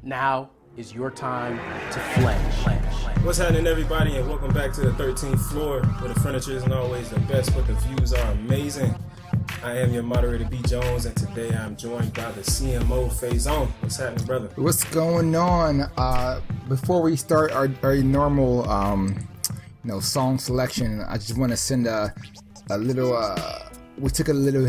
Now is your time to flex. What's happening, everybody, and welcome back to the 13th floor, where the furniture isn't always the best, but the views are amazing. I am your moderator, B. Jones, and today I'm joined by the CMO, Faison. What's happening, brother? What's going on? Before we start our normal, song selection, I just want to send a little. We took a little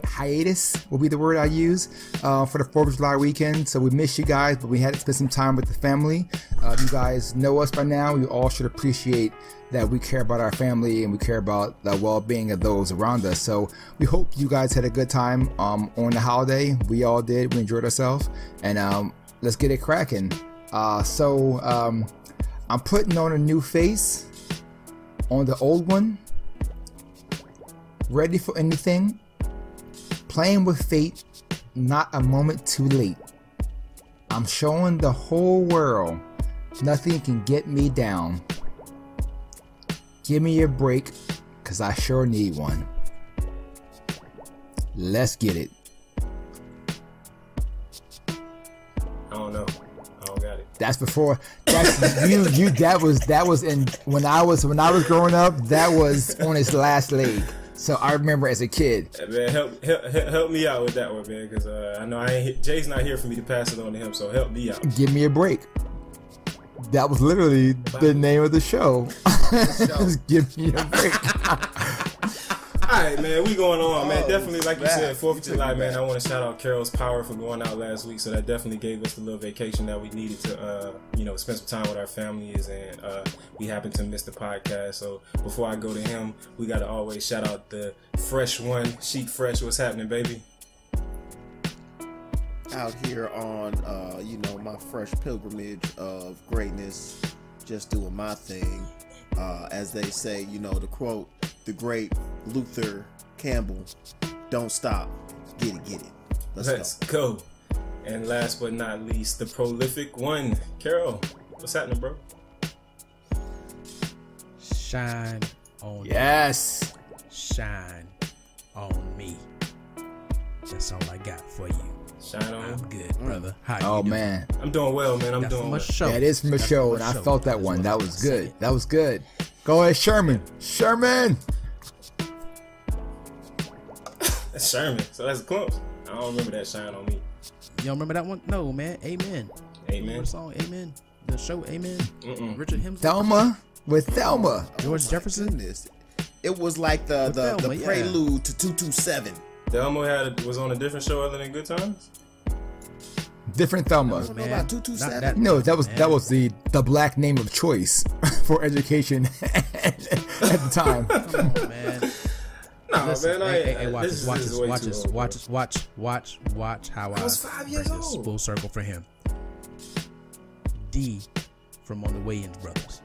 hiatus, will be the word I use, for the 4th of July weekend. So we miss you guys, but we had to spend some time with the family. You guys know us by now. You all should appreciate that we care about our family and we care about the well-being of those around us. So we hope you guys had a good time on the holiday. We all did. We enjoyed ourselves. And let's get it cracking. So I'm putting on a new face on the old one. Ready for anything? Playing with fate, not a moment too late. I'm showing the whole world nothing can get me down. Give me a break, cause I sure need one. Let's get it. I don't know. I don't got it. That's before. That's you. That was in when I was growing up. That was on its last leg. So I remember as a kid. Man, help me out with that one, man, because I know Jay's not here for me to pass it on to him, so help me out. Give me a break. That was literally the name of the show. Give me a break. All right, man, we going on, man. Definitely, like you said, 4th of July, man. I want to shout out Carol's Power for going out last week. So that definitely gave us the little vacation that we needed to, spend some time with our families. And we happened to miss the podcast. So before I go to him, we got to always shout out the fresh one, Sheet Fresh. What's happening, baby? Out here on, my fresh pilgrimage of greatness, just doing my thing. As they say, the quote, the great Luther Campbell, don't stop, get it. Let's go. And last but not least, the prolific one, Carol. What's happening, bro? Shine on Yes. me. Shine on me. That's all I got for you. Shine on. I'm good, brother. How you doing? Man. I'm doing well, man. I'm doing well. Yeah, it is from a show, and I felt that one. That was good. That was good. Go ahead, Sherman. That's Sherman. So that's close. I don't remember that Shine on Me. You don't remember that one? No, man. Amen. Amen. The song Amen. The show Amen. Richard Hemsworth. Thelma with Thelma. George Jefferson. It was like the Thelma, prelude to 227. Thelma was on a different show other than Good Times? Different Thelma. I don't know about 227. No, that was the black name of choice for education at the time. Come on, man. No, Listen, man. watch how I was 5 years bring this old. full circle for him. D from On the Wayans Brothers.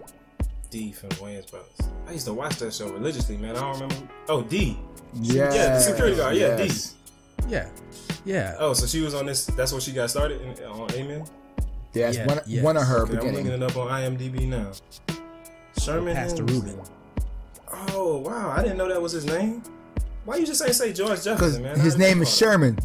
D from the Wayans Brothers. I used to watch that show religiously, man. I don't remember. Oh, D. Yeah, the security guard. Yeah, yes. D. Yeah. Oh, so she was on this. That's what she got started on Amen. Yes, Yeah, one of her Okay, I'm beginning. looking it up on IMDb now. Sherman Pastor Hemsworth. Reuben. Oh wow, I didn't know that was his name. Why you just ain't say George Because Jefferson, man? his name is Sherman.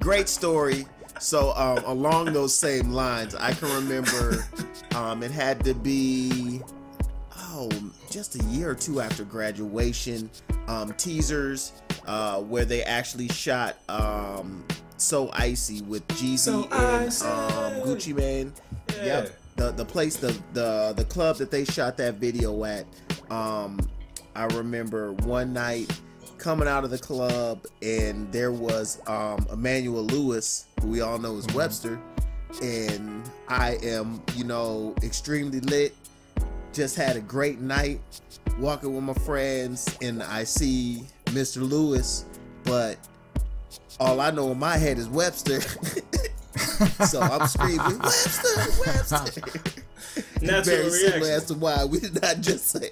Great story. So along those same lines, I can remember it had to be just a year or two after graduation, teasers where they actually shot So Icy with Jeezy So and Icy. Gucci Mane. Yeah. Yep. The place, the club that they shot that video at, I remember one night coming out of the club and there was Emmanuel Lewis, who we all know as Webster, and I am, extremely lit, just had a great night walking with my friends, and I see Mr. Lewis, but all I know in my head is Webster. So I'm screaming, Webster. Natural Very reaction. similar as to why we did not just say,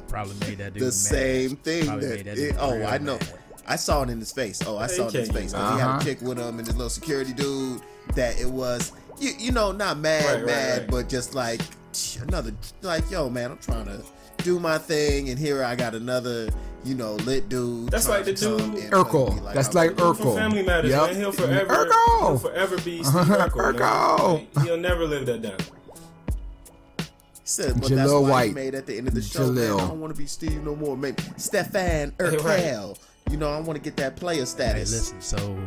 Probably made that dude the mad. same thing. Probably made that dude real I know. mad. I saw it in his face. I saw it in his face. He had a chick with him and this little security dude that it was, not mad, Right. but just like another, like, yo, man, I'm trying to do my thing, and here I got another, you know, lit dude. That's like the dude Urkel. That's like Urkel from Family Matters, man. He'll forever be Steve Urkel. Urkel. He'll never live that down. He said, but Jalil that's why White. he made at the end of the show. Man, I don't want to be Steve no more. Maybe Stefan Urkel. Right. You know, I want to get that player Hey, status. listen, so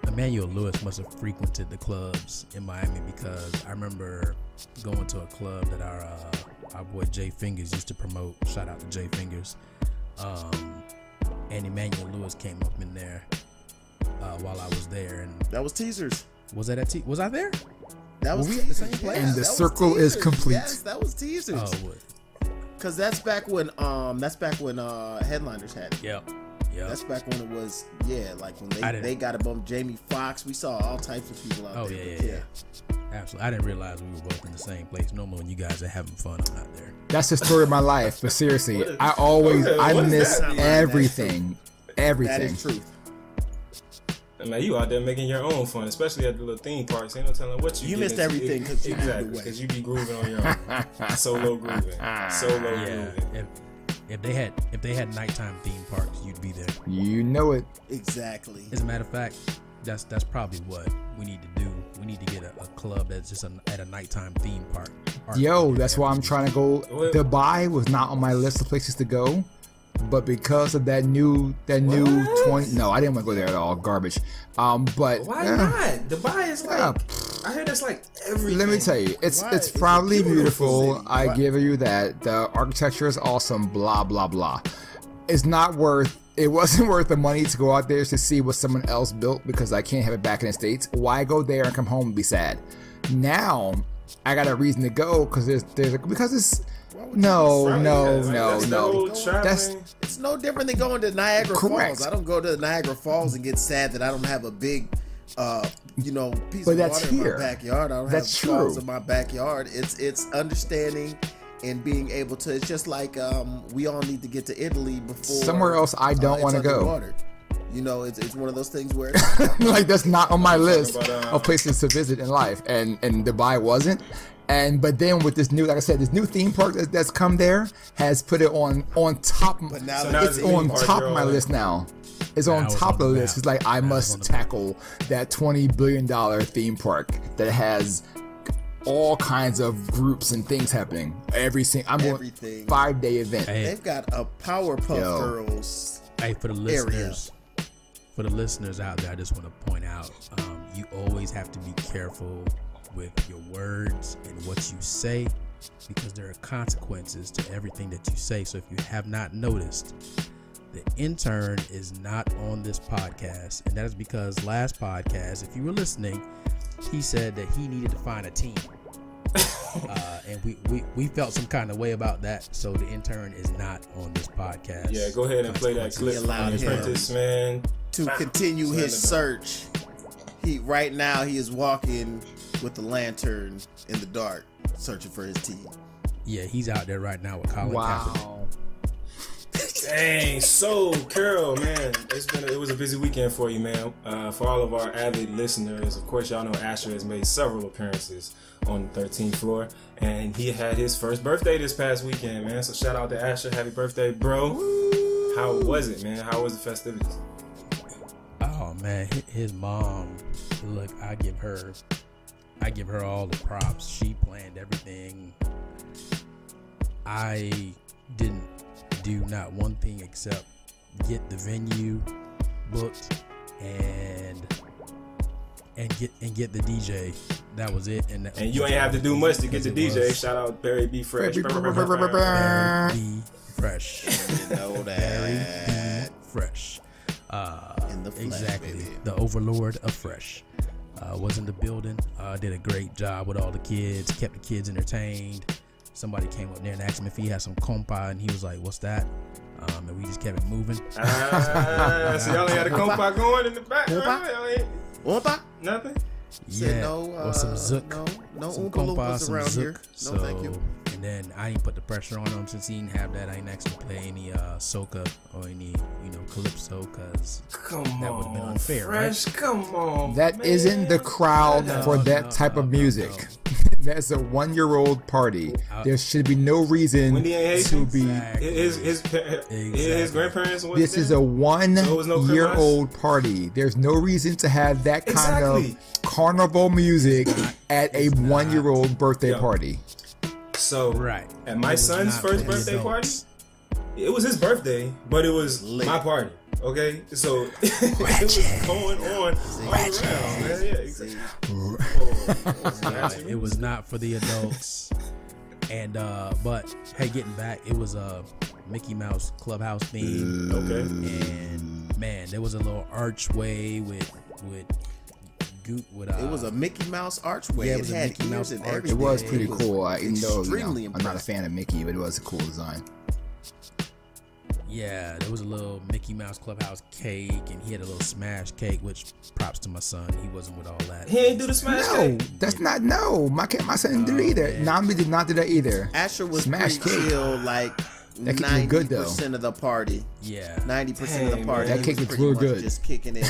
Emmanuel Lewis must have frequented the clubs in Miami because I remember going to a club that our boy Jay Fingers used to promote. Shout out to Jay Fingers. And Emmanuel Lewis came up in there while I was there, and That was teasers. was that at was I there? That was Were we at the teasers. same place? And the that was circle is teasers. complete. Yes, that was teasers. Oh, what? Cause that's back when Headliners had it. Yep. That's back when it was like when I they didn't- got it on Jamie Foxx. We saw all types of people out Oh there. yeah. Absolutely. I didn't realize we were both in the same place. Normally when you guys are having fun, I'm not there. That's the story of my life. But seriously, I miss that? everything. That is truth. Man, you out there making your own fun, especially at the little theme parks. Ain't no telling what you get missed into. everything because you exactly moved away. because you be grooving on your own, solo grooving. Yeah. If they had nighttime theme parks, you'd be there. You know it. Exactly. As a matter of fact, that's probably what we need to do. We need to get a club that's just at a nighttime theme park. Yo, that's why I'm trying to go. Dubai was not on my list of places to go, but because of that new 20. No, I didn't want to go there at all. Garbage. But Why not? Dubai is like I heard it's like everything. let me tell you, it's Why? It's a probably beautiful beautiful. city. I Why? give you that. The architecture is awesome. Blah blah blah. It's not worth. It wasn't worth the money to go out there to see what someone else built because I can't have it back in the States. Why go there and come home and be sad? Now I got a reason to go because because it's no. That's It's no different than going to Niagara Correct. Falls. I don't go to Niagara Falls and get sad that I don't have a big, piece But of that's water here. in my backyard. I don't That's have falls true. in my backyard. It's understanding and being able to. It's just like we all need to get to Italy before Somewhere else I don't it's wanna go. underwater. You know, it's one of those things where like that's not on my list about, of places to visit in life, and Dubai wasn't. But then with this new, like I said, this new theme park that's come there has put it on top. But now So now it's it's a theme on park, top you're of my on- list now. It's on Now it's top on of the the list. map. It's like I Now it's on must the map. tackle that $20 billion theme park that has all kinds of groups and things happening. I'm going Everything. 5-day event. Hey, they've got a Powerpuff Yo. Girls. hey, for the listeners out there, I just want to point out, you always have to be careful with your words and what you say because there are consequences to everything that you say. So if you have not noticed, the intern is not on this podcast, and that is because last podcast, if you were listening, he said that he needed to find a team. And we felt some kind of way about that, so the intern is not on this podcast. Yeah, go ahead and play that clip from allowed The him Apprentice, man. To continue Slam his the door. search, right now he is walking with the lantern in the dark, searching for his team. Yeah, he's out there right now with Colin Kaepernick. Wow. Dang, so Carol, man, it was a busy weekend for you, man. For all of our avid listeners, of course, y'all know Asher has made several appearances on the 13th floor, and he had his first birthday this past weekend, man. So shout out to Asher, happy birthday, bro. How was it, man? How was the festivities? Oh man, his mom. Look, I give her all the props. She planned everything. I didn't do not one thing except get the venue booked and get the DJ. That was it. And You ain't have to do much to get the Because it DJ. was Shout out Barry B. Fresh. Barry B. Fresh. You know Barry that. B. Fresh. In the flesh, Exactly. baby. The overlord of Fresh. Was in the building. Did a great job with all the kids. Kept the kids entertained. Somebody came up there and asked him if he had some compa, and he was like, "What's that?" And we just kept it moving. So y'all ain't had a compa going in the background? Compa? Y'all ain't Oompa? nothing? Said no, or some zook. no some Oompa compa, Loompas some around zook. here. No, So, thank you. and then I didn't put the pressure on him since he didn't have that. I didn't actually play any soca or any calypso because Come that would have been on, unfair, Fresh, come on. That man. isn't the crowd No, for that no, type no, of no, music. no. That's a 1-year-old party. There should be no reason Wendy ain't to Haitian? be. His grandparents. This is a 1-year-old party. There's no reason to have that kind of carnival music at a 1-year-old birthday party. So right. At my son's first birthday party, it was his birthday, but it was my party. Okay, so it was going on all around, man. Yeah, exactly. It was not for the adults. And but hey, getting back, it was a Mickey Mouse Clubhouse theme. Okay. And man, there was a little archway with it was a Mickey Mouse archway. Yeah, it had Mickey Mouse and archway. everything. It was pretty cool. Even though I'm not a impressive. fan of Mickey, but it was a cool design. Yeah, there was a little Mickey Mouse Clubhouse cake, and he had a little smash cake, which props to my son. He wasn't with all that. He ain't do the smash cake. That's not My son didn't do it either. Man. Nami did not do that either. Asher was Smash pretty cake. chill, like That cake was good, though. 90% of the party. Yeah. 90% of the party. That he cake was was pretty real much good. Just kicking it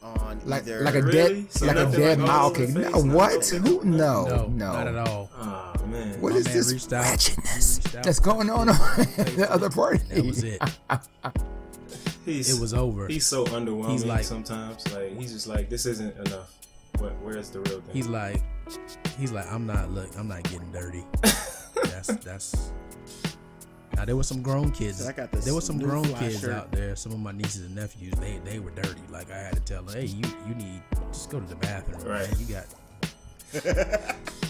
on Like either. a Really? dead So like a nothing dead like all mile over the cake. face, No, nothing what? like that? Who? No, No. not at all. Oh man. What My is man this reached out. ratchetness that's going on at the other party? That was it. It was over. He's so underwhelming. He's like- sometimes, like he's just like, this isn't enough. Where's the real thing? He's like, I'm not getting dirty. That's. Now there were some grown kids. I got this There were some new grown fly kids shirt. out there. Some of my nieces and nephews, they were dirty. Like I had to tell them, hey, you need just go to the bathroom. Right. Man. You got.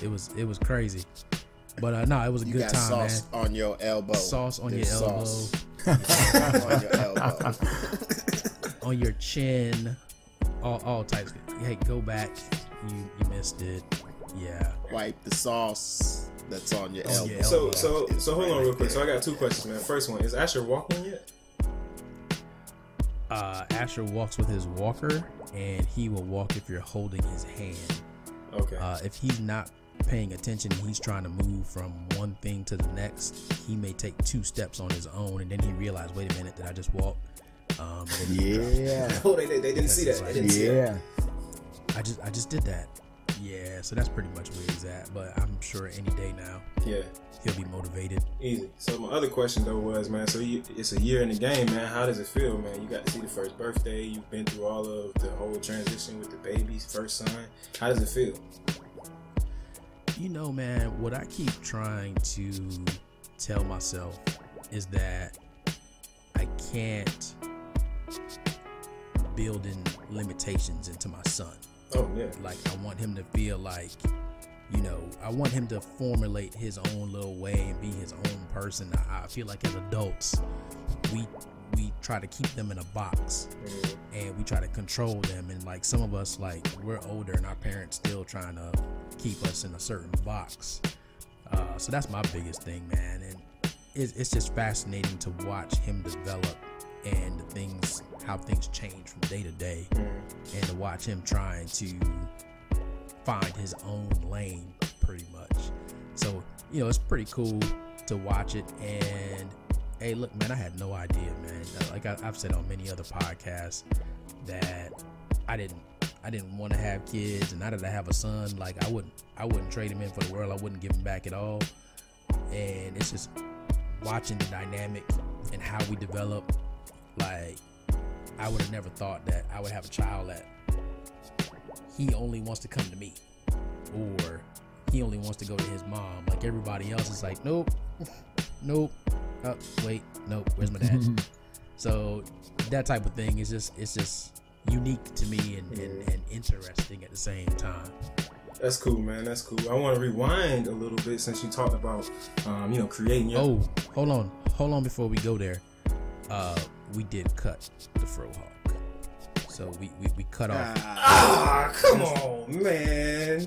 It was crazy, but no, it was a You good got time, sauce man. on your elbow. Sauce on There's your elbow, sauce on your elbow. on your chin, all types. Hey, go back. You missed it. Yeah. Wipe the sauce that's on your On elbow. your so elbow. so hold on real quick. So I got two questions, man. First one, is Asher walking yet? Asher walks with his walker, and he will walk if you're holding his hand. Okay. If he's not paying attention and he's trying to move from one thing to the next, he may take 2 steps on his own, and then he realizes, wait a minute, did I just walk? And then he drops. Yeah. Oh, they didn't see that. They didn't see that. Yeah. I just did that. Yeah, so that's pretty much where he's at. But I'm sure any day now Yeah. he'll be motivated. Easy. So my other question though was, man, so it's a year in the game, man. How does it feel, man? You got to see the first birthday. You've been through all of the whole transition with the baby's first son. How does it feel? You know, man, what I keep trying to tell myself is that I can't build in limitations into my son. Oh yeah. Like, I want him to feel like, you know, I want him to formulate his own little way and be his own person. I feel like as adults, we try to keep them in a box, and we try to control them. And like some of us, like we're older and our parents still trying to keep us in a certain box. So that's my biggest thing, man. And it's just fascinating to watch him develop and how things change from day to day, and to watch him trying to find his own lane pretty much. So, you know, it's pretty cool to watch it. And hey, look, man, I had no idea, man. Like I've said on many other podcasts that I didn't want to have kids, and now that I have a son, like I wouldn't trade him in for the world. I wouldn't give him back at all. And it's just watching the dynamic and how we develop. Like, I would have never thought that I would have a child that he only wants to come to me, or he only wants to go to his mom. Like everybody else is like, nope, oh, wait, nope, where's my dad? So that type of thing is just unique to me and interesting at the same time. That's cool, man. That's cool. I want to rewind a little bit since you talked about, creating your. Oh, hold on before we go there. We did cut the frohawk. So we cut off. Come on, man.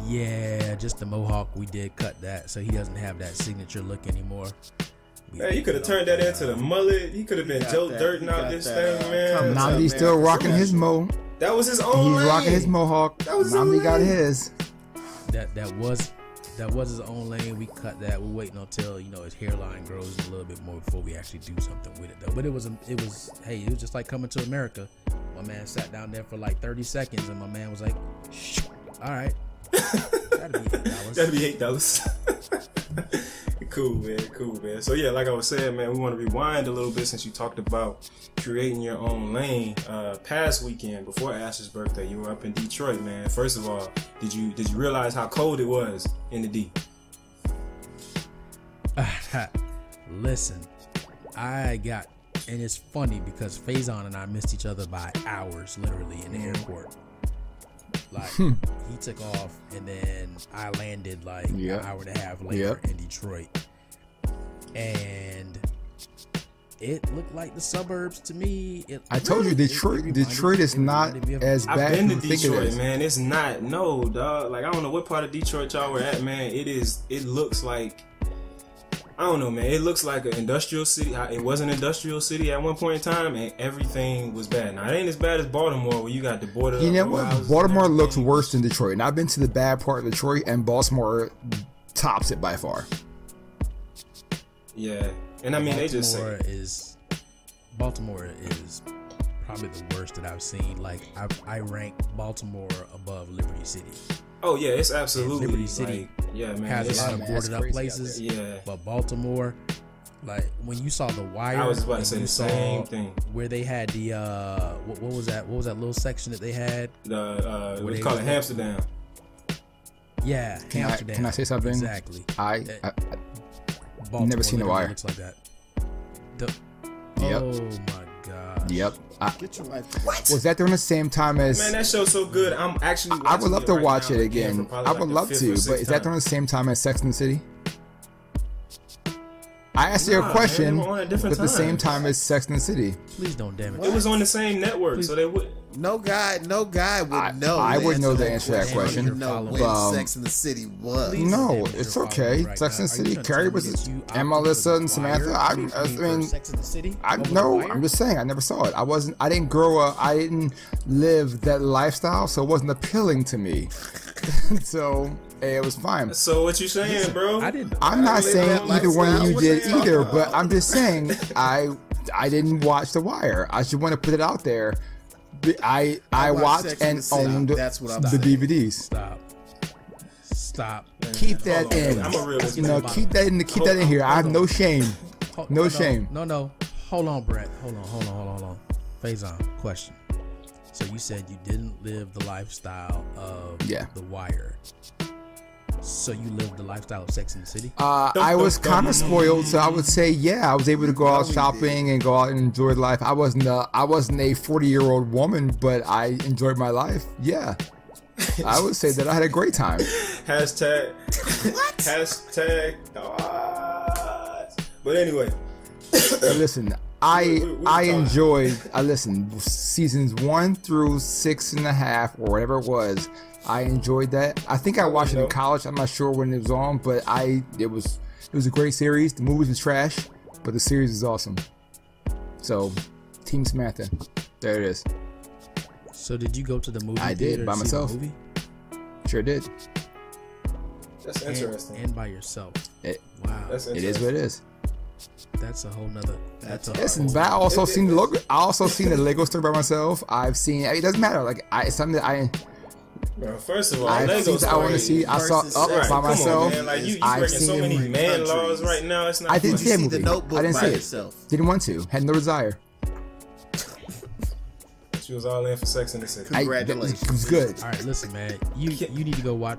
Yeah, just the mohawk. We did cut that, so he doesn't have that signature look anymore. Man, you could have turned that into the mullet. He could have been Joe Dirtin out this thing, man. Nami still rocking his mo. That was his own. He's rocking his mohawk. That was his Nami own got lane. his. That was his own lane. We cut that. We're waiting until, you know, his hairline grows a little bit more before we actually do something with it, though. But it was just like Coming to America. My man sat down there for like 30 seconds, and my man was like, "Shh, all right." That'd be $8. Cool, man. So yeah, like I was saying, man, we want to rewind a little bit since you talked about creating your own lane. Past weekend before Ash's birthday, you were up in Detroit, man. First of all, did you realize how cold it was in the D? Listen, and it's funny because Faison and I missed each other by hours, literally, in the airport. Like, he took off, and then I landed like an hour and a half later in Detroit. And it looked like the suburbs to me. I told you, Detroit is not as bad. I've been to Detroit, man. It's not, no, dog. Like, I don't know what part of Detroit y'all were at, man. It looks like, I don't know, man. It looks like an industrial city. It was an industrial city at one point in time, and everything was bad. Now, it ain't as bad as Baltimore, where you got the border. You know what? Baltimore looks worse than Detroit. And I've been to the bad part of Detroit, and Baltimore tops it by far. Yeah. And I mean, they just say Baltimore is probably the worst that I've seen. Like, I rank Baltimore above Liberty City. Oh yeah, it's absolutely Liberty City. Like, yeah, man, has a lot of boarded up places. Yeah, but Baltimore, like when you saw The Wire, I was about to say the same thing. Where they had the what was that? What was that little section that they had? The what do you call it, Amsterdam? Yeah, Amsterdam. Can I say something? Exactly. I've never seen The Wire. Looks like that. Yep. Oh my god. Yep. Get your life. What? Was that during the same time as? Man, that show's so good. I'm actually. I would love to watch it again. I would like love to, but is that during the same time as Sex and the City? I asked you a question, but the same time as Sex and the City. Please don't damn it. It was on the same network, so they would. No guy would know. I wouldn't know the answer to that question. Know when Sex and the City was. No, it's okay. Sex and the City. Carrie was and Melissa and Samantha. I mean, Sex and the City. I'm just saying. I never saw it. I didn't grow up. I didn't live that lifestyle, so it wasn't appealing to me. So it was fine. So what you saying, bro? I'm not saying either one of you did either, but I'm just saying I didn't watch The Wire. I just want to put it out there. I watched and owned the DVDs. Stop. Keep that in. I'm a realist. Keep that in here. I have no shame. No shame. No. Hold on, Brett. Hold on. Faison, question. So you said you didn't live the lifestyle of The Wire. So you lived the lifestyle of Sex and the City? I was kind of spoiled, so I would say, yeah, I was able to go out shopping and go out and enjoy life. I wasn't a 40-year-old woman, but I enjoyed my life. Yeah. I would say that I had a great time. Hashtag. What? Hashtag. But anyway. Listen, I enjoyed, seasons 1 through 6.5 or whatever it was. I enjoyed that. I think I watched it in college. I'm not sure when it was on, but it was a great series. The movie was trash, but the series is awesome. So, Team Samantha, there it is. So did you go to the movie? I did by myself. The movie? Sure did. That's interesting. And by yourself. Wow. That's interesting. It is what it is. That's a whole nother. Listen, but I also seen the logo. I also seen the Lego Store by myself. I've seen. It doesn't matter. Like it's something that I. Bro, first of all, Lego Store. I want to see. I saw Up by myself. Come on, man. Like you breaking so many man laws right now. It's not. I didn't see that movie. The Notebook I didn't see yourself. It. Didn't want to. Had no desire. She was all in for Sex and the City. Congratulations. It was good. All right, listen, man. You need to go watch.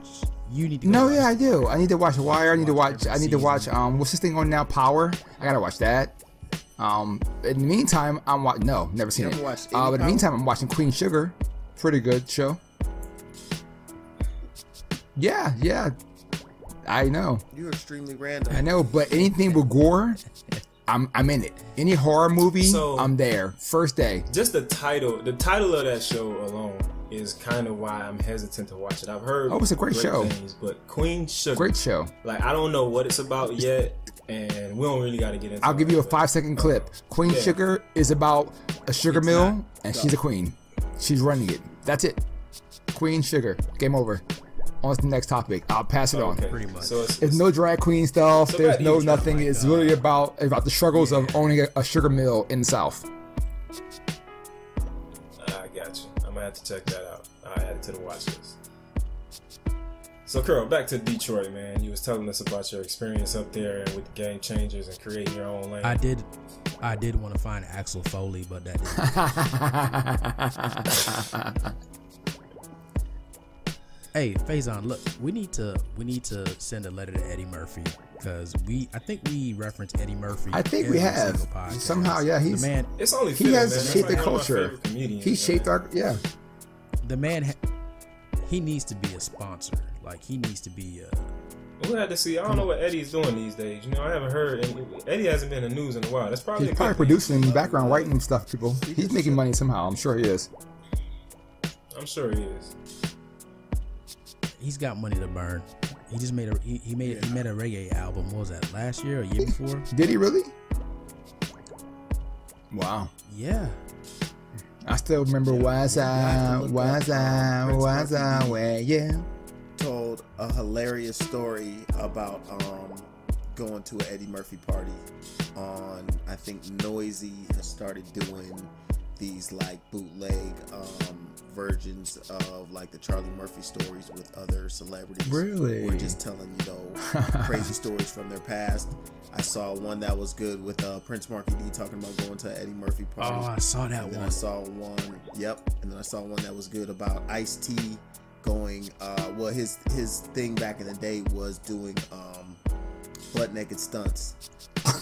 Yeah, I do. I need to watch The Wire. I need to watch. What's this thing on now? Power. I gotta watch that. In the meantime, never seen it. But in the meantime, I'm watching Queen Sugar. Pretty good show. Yeah. I know. You're extremely random. I know, but anything with gore, I'm in it. Any horror movie, I'm there. First day. Just the title of that show alone is kind of why I'm hesitant to watch it. I've heard it's a great show. Things, but Queen Sugar. Great show. Like, I don't know what it's about yet, and we don't really got to get into it. I'll give you a 5-second clip. Queen Sugar is about a sugar mill, and she's a queen. She's running it. That's it. Queen Sugar. Game over. On to the next topic. I'll pass it on. Pretty much. So it's no drag queen stuff. There's no nothing. It's really about the struggles of owning a sugar mill in the South. I got you. I'm gonna have to check that out. I add it to the watch list. So, Curl, back to Detroit, man. You was telling us about your experience up there and with the Game Changers and creating your own lane. I did want to find Axel Foley, but that didn't. Hey, Faison, look, we need to send a letter to Eddie Murphy because I think we referenced Eddie Murphy. I think we have somehow. Yeah, he's the man. It's only he has shaped the culture. He shaped our The man, he needs to be a sponsor. Like he needs to be. We'll have to see. I don't know what Eddie's doing these days. You know, I haven't heard. Eddie hasn't been in the news in a while. That's probably he's probably producing background writing stuff. People, he's making money somehow. I'm sure he is. I'm sure he is. He's got money to burn. He just made he made a reggae album. What was that, last year or year before? Did he really? Wow. Yeah. I still remember where yeah. Told a hilarious story about going to an Eddie Murphy party on, I think Noisy has started doing these like bootleg versions of like the Charlie Murphy stories with other celebrities. Really? Or just telling, you know, crazy stories from their past. I saw one that was good with Prince Marky D talking about going to an Eddie Murphy party. Oh, I saw that and one. I saw one, and then I saw one that was good about Ice-T going, well, his thing back in the day was doing butt naked stunts.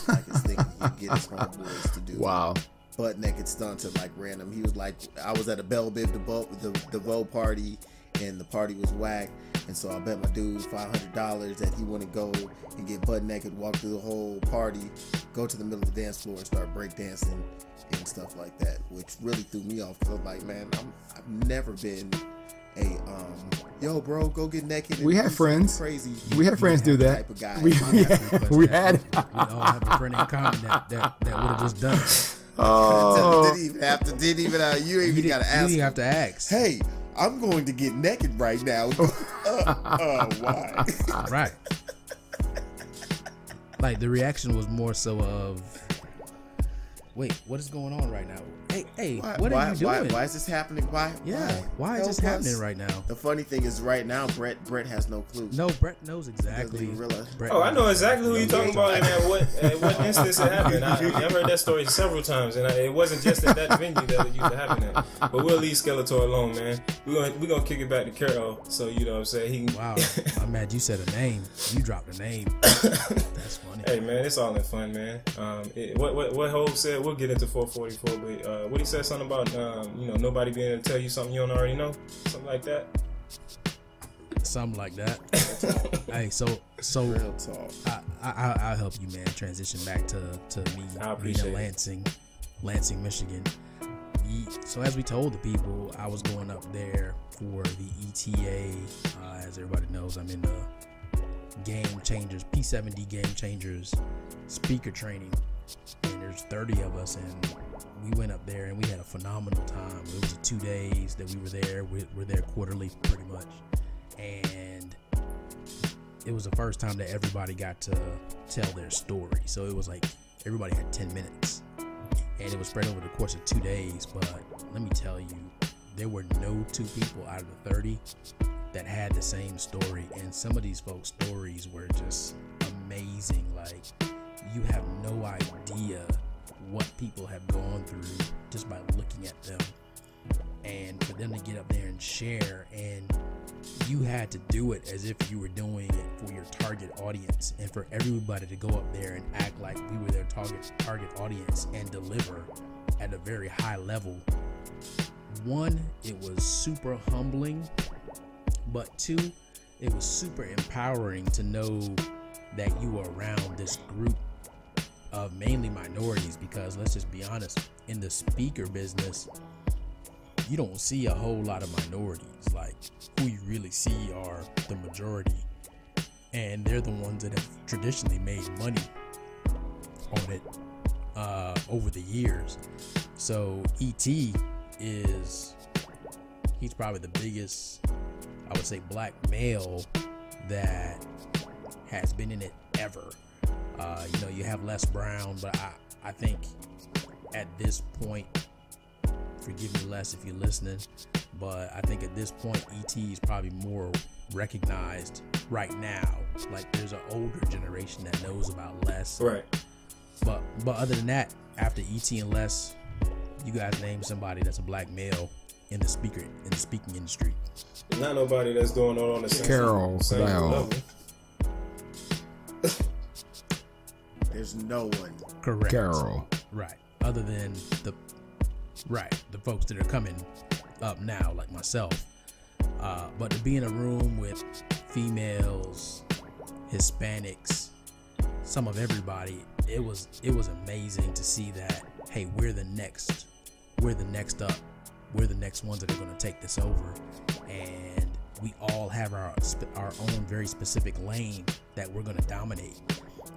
Like his thing he'd get his homeboys to do. Wow. Butt naked stunts at like random. He was like, I was at a Belle Biv DeVoe party, and the party was whack, and so I bet my dude $500 that he wouldn't go and get butt naked, walk through the whole party, go to the middle of the dance floor and start break dancing and stuff like that, which really threw me off because I'm like, man, I've never been a yo bro, go get naked. We had friends. Crazy. We had friends do that. Type of guy. We had. We all have a friend in common that would have just done it. Oh. Didn't even have to. You even got to ask. You didn't have to ask. Hey, I'm going to get naked right now. Why? Right. Like the reaction was more so of, wait, what is going on right now? Hey, what are you doing? Why is this happening? Why is this happening right now? The funny thing is, right now, Brett has no clue. No, Brett knows exactly. I know exactly who you're talking about and at what instance it happened. I've heard that story several times, and it wasn't just at that venue that it used to happen at. But we'll leave Skeletor alone, man. We're gonna kick it back to Carol, so you know what I'm saying. He can... Wow, I'm mad you said a name. You dropped a name. That's funny. Hey man, it's all in fun, man. What Hov said, we'll get into 444, but what he said something about nobody being able to tell you something you don't already know, something like that. Something like that. Hey, so real talk. I'll help you, man. Transition back to me being in Lansing, Michigan. So as we told the people, I was going up there for the ETA. As everybody knows, I'm in the Game Changers, P70 Game Changers speaker training, and there's 30 of us, and we went up there and we had a phenomenal time. It was 2 days that we were there. We're there quarterly pretty much, and it was the first time that everybody got to tell their story. So it was like everybody had 10 minutes, and it was spread over the course of 2 days. But let me tell you, there were no two people out of the 30 that had the same story, and some of these folks' stories were just amazing. Like, you have no idea what people have gone through just by looking at them, and for them to get up there and share, and you had to do it as if you were doing it for your target audience, and for everybody to go up there and act like we were their target audience and deliver at a very high level. One, it was super humbling, but two, it was super empowering to know that you were around this group of mainly minorities, because let's just be honest, in the speaker business, you don't see a whole lot of minorities. Like, who you really see are the majority, and they're the ones that have traditionally made money on it over the years. So E.T. he's probably the biggest, I would say, black male that has been in it ever. You have Les Brown, but I think at this point, forgive me Les if you're listening, but I think at this point, ET is probably more recognized right now. Like, there's an older generation that knows about Les. Right. But other than that, after ET and Les, you guys name somebody that's a black male in the speaking industry. There's not nobody that's going on the same level. There's no one. Correct. Carol. Right. Other than the folks that are coming up now, like myself. But to be in a room with females, Hispanics, some of everybody, it was amazing to see that, hey, we're the next up. We're the next ones that are going to take this over. And we all have our own very specific lane that we're going to dominate.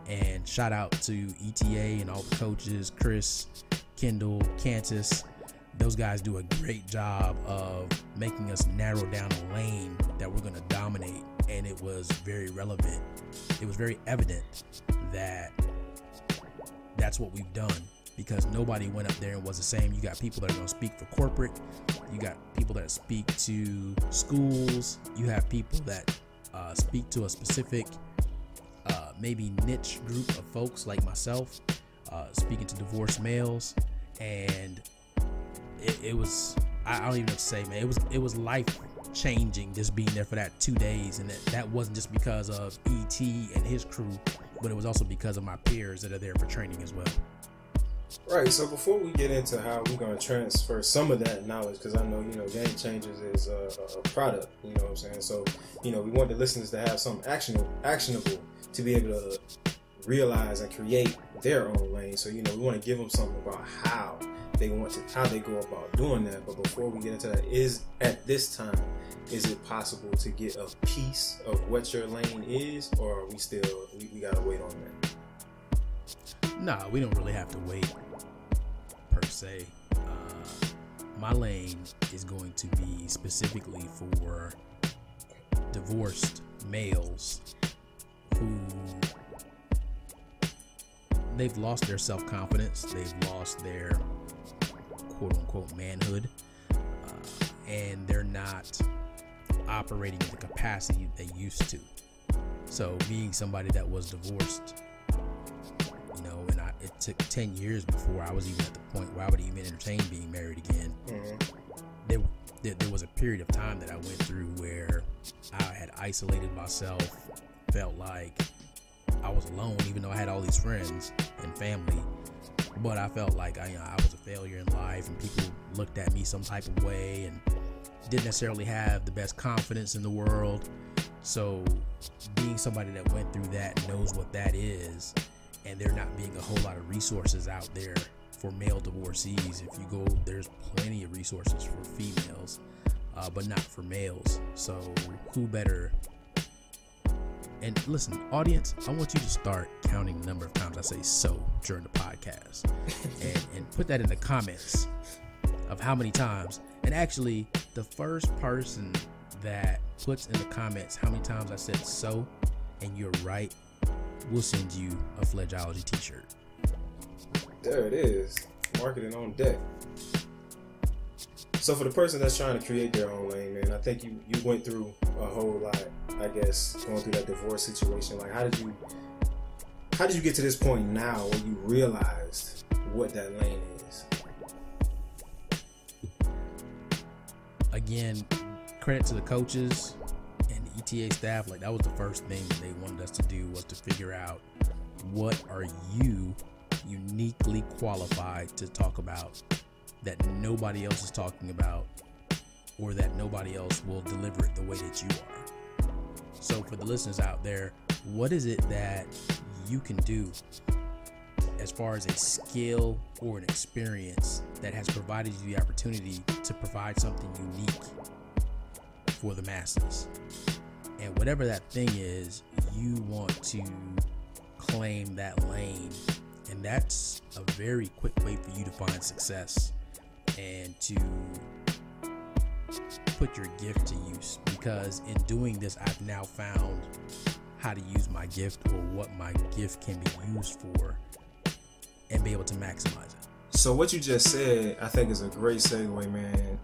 And shout out to ETA and all the coaches, Chris, Kendall, Cantus. Those guys do a great job of making us narrow down a lane that we're going to dominate. And it was very relevant. It was very evident that that's what we've done, because nobody went up there and was the same. You got people that are going to speak for corporate. You got people that speak to schools. You have people that speak to a specific maybe niche group of folks like myself, speaking to divorced males. And it was, I don't even know what to say, man. It was life changing just being there for that 2 days. And that wasn't just because of ET and his crew, but it was also because of my peers that are there for training as well. Right. So before we get into how we're going to transfer some of that knowledge, because I know, Game Changers is a product, you know what I'm saying? So, we want the listeners to have something actionable to be able to realize and create their own lane. So, we want to give them something about how they go about doing that. But before we get into that, at this time, is it possible to get a piece of what your lane is, or are we still, we got to wait on that? Nah, we don't really have to wait per se. My lane is going to be specifically for divorced males who they've lost their self-confidence, they've lost their quote-unquote manhood, and they're not operating at the capacity they used to. So being somebody that was divorced, and it took 10 years before I was even at the point where I would even entertain being married again. Mm-hmm. There was a period of time that I went through where I had isolated myself, felt like I was alone, even though I had all these friends and family. But I felt like I was a failure in life, and people looked at me some type of way and didn't necessarily have the best confidence in the world. So being somebody that went through that knows what that is, and there not being a whole lot of resources out there for male divorcees. If you go, there's plenty of resources for females, but not for males. So who better? And listen, audience, I want you to start counting the number of times I say "so" during the podcast, and put that in the comments of how many times. And actually, the first person that puts in the comments how many times I said "so" and you're right, we'll send you a Fledgeology t-shirt. There it is. Marketing on deck. So for the person that's trying to create their own lane, man, I think you went through a whole lot, I guess, going through that divorce situation. Like, how did you get to this point now where you realized what that lane is? Again, credit to the coaches and the ETA staff. Like, that was the first thing that they wanted us to do, was to figure out what are you uniquely qualified to talk about that nobody else is talking about, or that nobody else will deliver it the way that you are. So for the listeners out there, what is it that you can do as far as a skill or an experience that has provided you the opportunity to provide something unique for the masses? And whatever that thing is, you want to claim that lane. And that's a very quick way for you to find success and to put your gift to use. Because in doing this, I've now found how to use my gift, or what my gift can be used for, and be able to maximize it. So what you just said, I think is a great segue, man.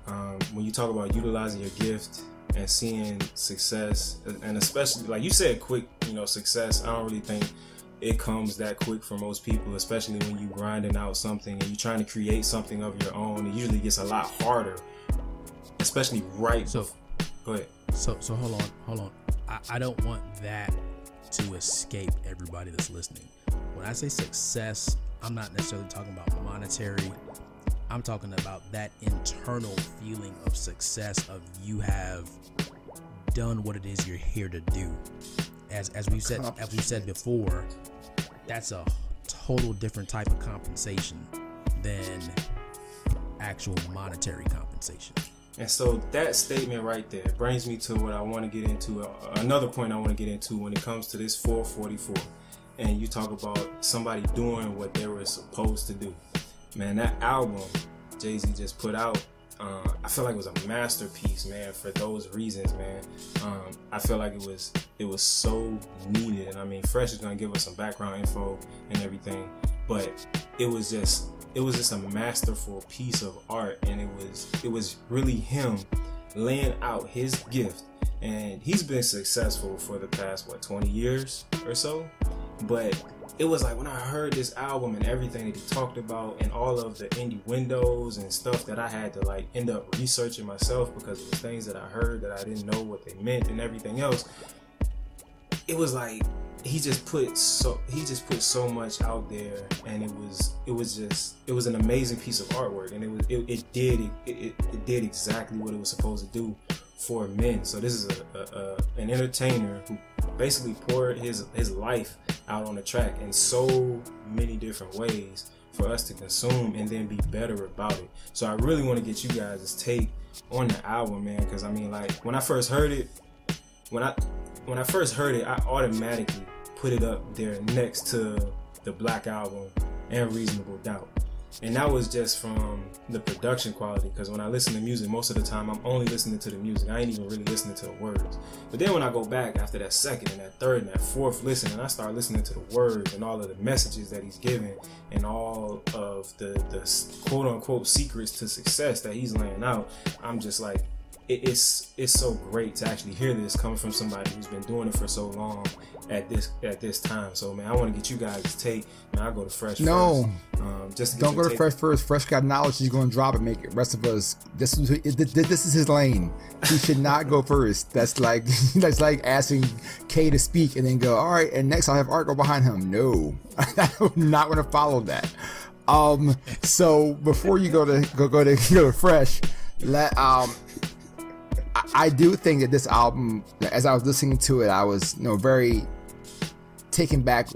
When you talk about utilizing your gift and seeing success, and especially like you said, quick, success. I don't really think it comes that quick for most people, especially when you grinding out something and you're trying to create something of your own. It usually gets a lot harder, especially So, go ahead. So hold on. I don't want that to escape everybody that's listening. When I say success, I'm not necessarily talking about monetary. I'm talking about that internal feeling of success, of you have done what it is you're here to do. As we've said before, that's a total different type of compensation than actual monetary compensation. And so that statement right there brings me to what I want to get into. Another point I want to get into when it comes to this 444. And you talk about somebody doing what they were supposed to do. Man, that album Jay-Z just put out, I feel like it was a masterpiece, man, for those reasons, man. I feel like it was so needed. And I mean, Fresh is going to give us some background info and everything, but it was just a masterful piece of art, and it was really him laying out his gift. And he's been successful for the past 20 years or so. But it was like when I heard this album and everything that he talked about and all of the indie windows and stuff that I had to like end up researching myself because it was things that I heard that I didn't know what they meant and everything else. It was like he just put so much out there, and it was an amazing piece of artwork, and it did exactly what it was supposed to do for men. So this is an entertainer who basically poured his life out on the track in so many different ways for us to consume and then be better about it. So I really want to get you guys' take on the album, man, because I mean, like when I first heard it, I automatically put it up there next to the Black Album and Reasonable Doubt. And that was just from the production quality, because when I listen to music, most of the time I'm only listening to the music. I ain't even really listening to the words. But then when I go back after that second and that third and that fourth listen, and I start listening to the words and all of the messages that he's giving and all of the quote unquote secrets to success that he's laying out, I'm just like, it's so great to actually hear this coming from somebody who's been doing it for so long at this time. So man, I want to get you guys' take. Man, I'll go to Fresh first. Just don't go to Fresh first. Fresh got knowledge. He's going to drop it. Make it. Rest of us. This is his lane. He should not go first. That's like asking Kay to speak and then go, all right, and next I'll have Art go behind him. No, I'm not going to follow that. So before you go to Fresh, I do think that this album, as I was listening to it, I was very taken back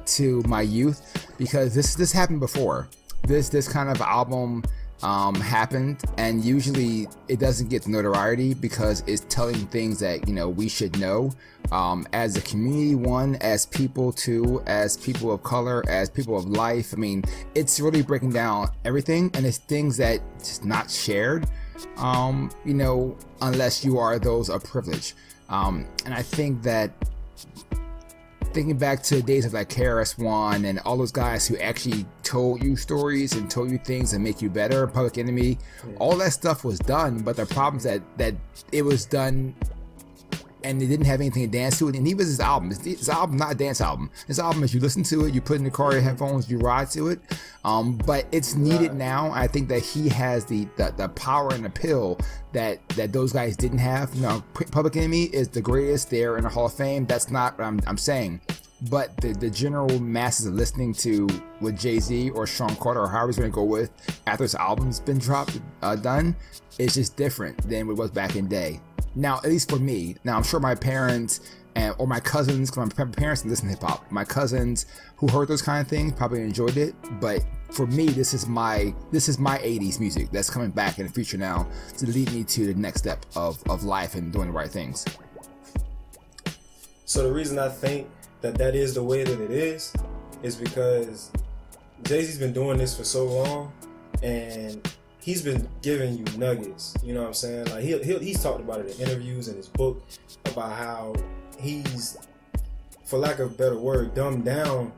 to my youth, because this happened before. This kind of album happened, and usually it doesn't get the notoriety because it's telling things that we should know as a community, one, as people, two, as people of color, as people of life. I mean, it's really breaking down everything, and it's things that just not shared. Unless you are those of privilege. And I think that thinking back to the days of like KRS-One and all those guys who actually told you stories and told you things that make you better, Public Enemy, all that stuff was done, but the problem is that it was done and they didn't have anything to dance to it. And he was his album. His album, not a dance album. His album is you listen to it, you put in the car, your headphones, you ride to it. But it's needed now. I think that he has the power and the pill that those guys didn't have. Public Enemy is the greatest. They're in the Hall of Fame. That's not what I'm saying. But the general masses of listening to what Jay-Z or Sean Carter or however he's going to go with after his album's been done, it's just different than what it was back in the day. Now, at least for me. Now, I'm sure my parents or my cousins, because my parents listen to hip hop, my cousins who heard those kind of things probably enjoyed it. But for me, this is my 80s music that's coming back in the future now to lead me to the next step of life and doing the right things. So the reason I think that is the way that it is because Jay-Z's been doing this for so long, and he's been giving you nuggets. You know what I'm saying? Like he's talked about it in interviews and his book about how he's, for lack of a better word, dumbed down,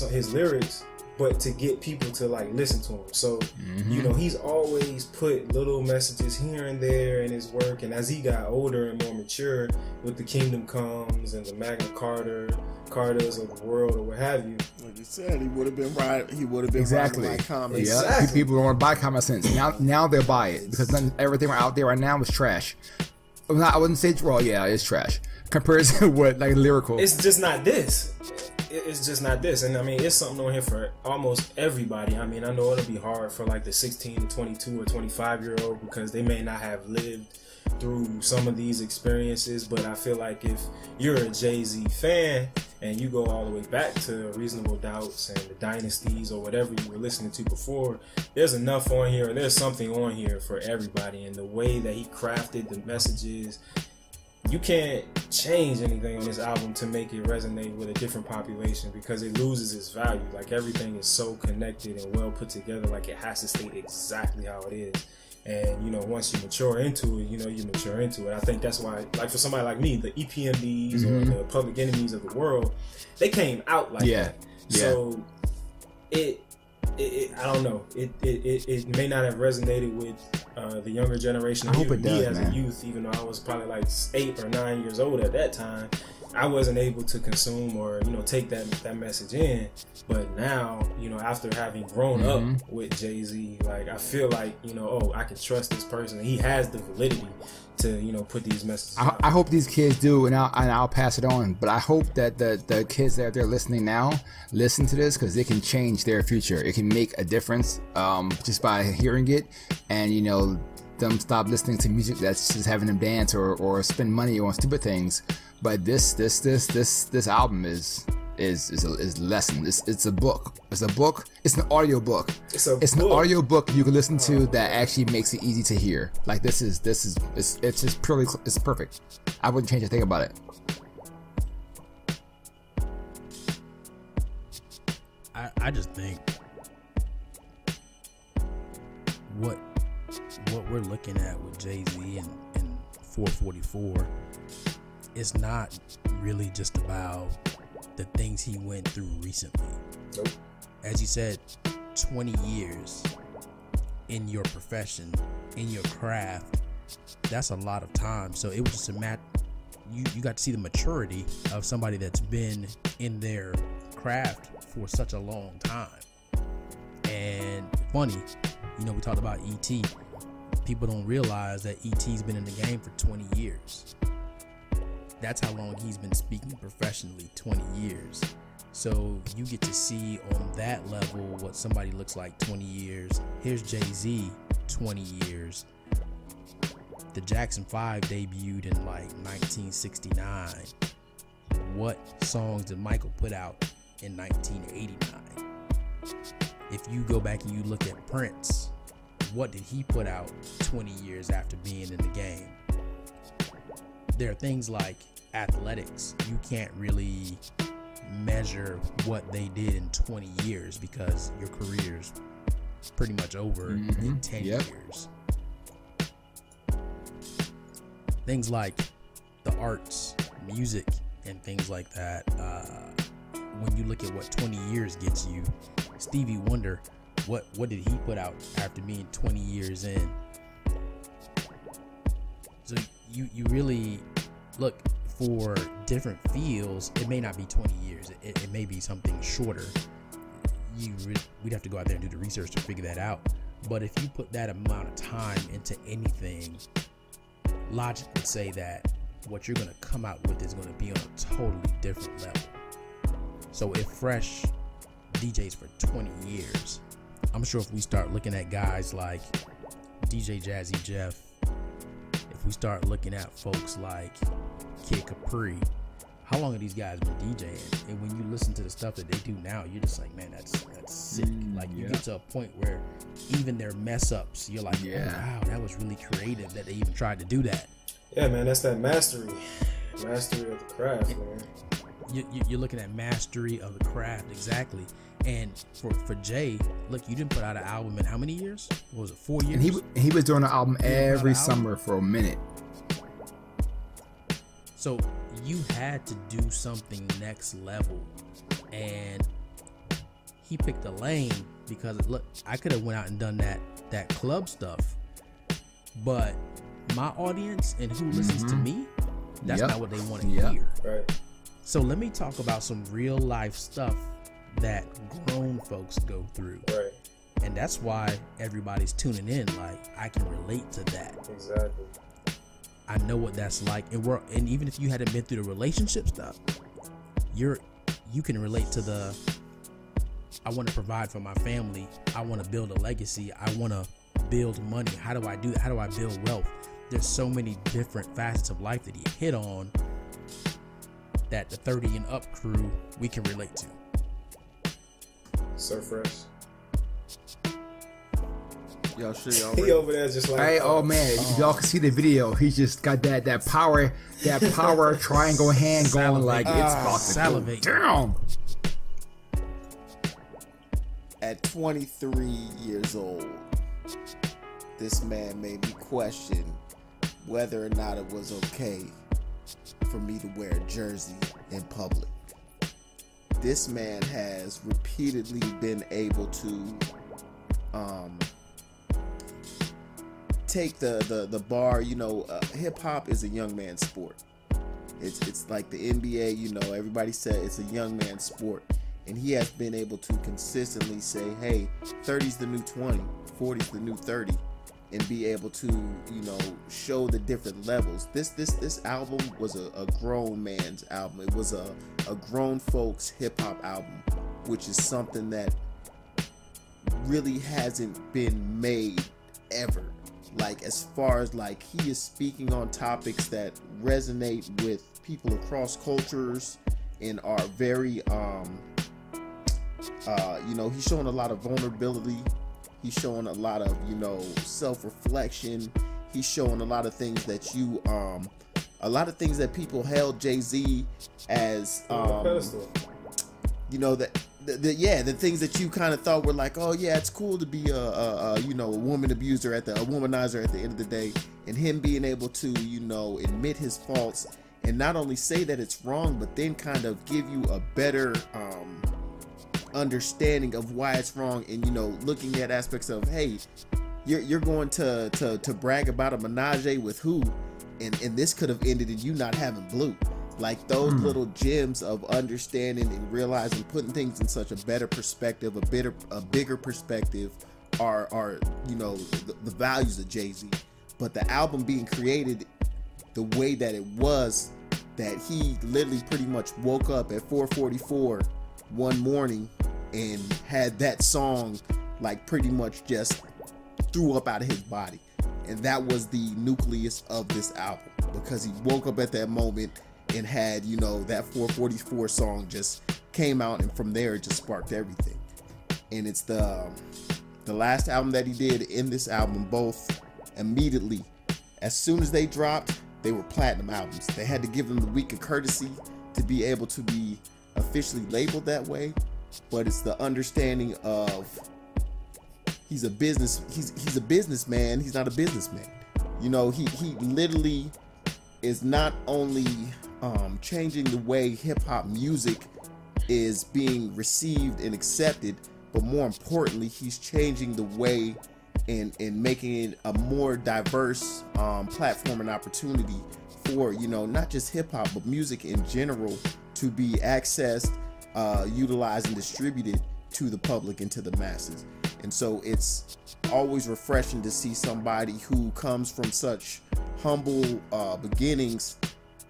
his lyrics but to get people to like listen to him. So, you know, he's always put little messages here and there in his work. And as he got older and more mature with the Kingdom Comes and the Magna Cartas of the world or what have you. Like you said, he would have been right. He would have been Exactly. right by comics. Yeah. People don't want to buy common sense. Now they'll buy it because everything out there right now is trash. I wouldn't say it's raw. Yeah, it's trash compared to what like lyrical. It's just not this. It's just not this. And I mean, it's something on here for almost everybody. I mean, I know it'll be hard for like the 16 to 22 or 25-year-old because they may not have lived through some of these experiences. But I feel like if you're a Jay-Z fan and you go all the way back to Reasonable Doubts and the Dynasties or whatever you were listening to before, there's enough on here, and there's something on here for everybody. And the way that he crafted the messages, you can't change anything on this album to make it resonate with a different population because it loses its value. Like, everything is so connected and well put together, like it has to state exactly how it is. And, you know, once you mature into it, you know, you mature into it. I think that's why, like, for somebody like me, the EPMDs or the Public Enemies of the world, they came out like that. So I don't know. It may not have resonated with the younger generation. I hope it does, me as man. a youth, even though I was probably like 8 or 9 years old at that time, I wasn't able to consume or, you know, take that message in. But now, you know, after having grown up with Jay-Z, like, I feel like, you know, oh, I can trust this person. He has the validity to, you know, put these messages out. I hope these kids do, and I'll pass it on. But I hope that the kids that they're listening now listen to this because it can change their future. It can make a difference just by hearing it, and, you know, them stop listening to music that's just having them dance or spend money on stupid things. But this album is a lesson. It's a book. It's a book. It's an audio book. It's an audio book you can listen to that actually makes it easy to hear. Like, it's just purely, it's perfect. I wouldn't change a thing about it. I just think what we're looking at with Jay-Z and 444 is not really just about the things he went through recently. Nope. As you said, 20 years in your profession, in your craft, that's a lot of time. So it was just you got to see the maturity of somebody that's been in their craft for such a long time. And funny, you know, we talked about E.T. People don't realize that E.T.'s been in the game for 20 years. That's how long he's been speaking professionally, 20 years. So you get to see on that level what somebody looks like 20 years. Here's Jay-Z, 20 years. The Jackson 5 debuted in like 1969. What songs did Michael put out in 1989? If you go back and you look at Prince, what did he put out 20 years after being in the game? There are things like athletics. You can't really measure what they did in 20 years because your career's pretty much over in 10 years. Things like the arts, music, and things like that. When you look at what 20 years gets you, Stevie Wonder, what did he put out after being 20 years in? So you really look for different fields. It may not be 20 years. It may be something shorter. We'd have to go out there and do the research to figure that out. But if you put that amount of time into anything, logic would say that what you're going to come out with is going to be on a totally different level. So if Fresh DJs for 20 years, I'm sure if we start looking at guys like DJ Jazzy Jeff, if we start looking at folks like Kid Capri, how long have these guys been DJing? And when you listen to the stuff that they do now, you're just like, man, that's sick. Like, you get to a point where even their mess ups, you're like, oh, wow, that was really creative that they even tried to do that. Yeah, man, that's that mastery of the craft, man. You're looking at mastery of the craft, exactly. And for Jay, look, you didn't put out an album in how many years? What was it, 4 years? And he was doing an album every summer for a minute. So you had to do something next level, and he picked a lane because look, I could have went out and done that club stuff, but my audience and who listens to me, that's not what they want to hear. Right. So let me talk about some real life stuff that grown folks go through. Right. And that's why everybody's tuning in. Like, I can relate to that. Exactly. I know what that's like. And even if you hadn't been through the relationship stuff, you can relate to the, I want to provide for my family. I want to build a legacy. I want to build money. How do I do that? How do I build wealth? There's so many different facets of life that he hit on that the 30 and up crew we can relate to. So fresh. Y'all sure y'all He over there just like, Hey, oh man, y'all can see the video. He just got that power triangle hand going like it's about to salivate. go down. At 23 years old, this man made me question whether or not it was okay for me to wear a jersey in public. This man has repeatedly been able to take the bar. You know, hip hop is a young man's sport. It's like the NBA. You know, everybody said it's a young man's sport, and he has been able to consistently say, "Hey, 30's the new 20, 40's the new 30." And be able to, you know, show the different levels. This album was a grown man's album. It was a grown folks hip hop album, which is something that really hasn't been made ever. Like, as far as like he is speaking on topics that resonate with people across cultures and are very you know, he's showing a lot of vulnerability. He's showing a lot of, you know, self-reflection. He's showing a lot of things that a lot of things that people held Jay-Z as, you know, the things that you kind of thought were like, oh yeah, it's cool to be you know, a woman abuser a womanizer at the end of the day, and him being able to, you know, admit his faults and not only say that it's wrong, but then kind of give you a better understanding of why it's wrong, and, you know, looking at aspects of, hey, you're going to brag about a menage with who, and this could have ended in you not having blue. Like, those little gems of understanding and realizing, putting things in such a better perspective, a bigger perspective, are you know, the values of Jay-Z. But the album being created the way that it was, that he literally pretty much woke up at 4:44 one morning and had that song like pretty much just threw up out of his body, and that was the nucleus of this album, because he woke up at that moment and had, you know, that 4:44 song just came out, and from there it just sparked everything. And it's the last album that he did. In this album, both immediately as soon as they dropped, they were platinum albums. They had to give them the week of courtesy to be able to be officially labeled that way. But it's the understanding of he's a businessman. He's not a businessman. You know, he literally is not only changing the way hip hop music is being received and accepted, but more importantly, he's changing the way and making it a more diverse platform and opportunity for, you know, not just hip hop, but music in general to be accessed, utilized, and distributed to the public and to the masses. And so it's always refreshing to see somebody who comes from such humble beginnings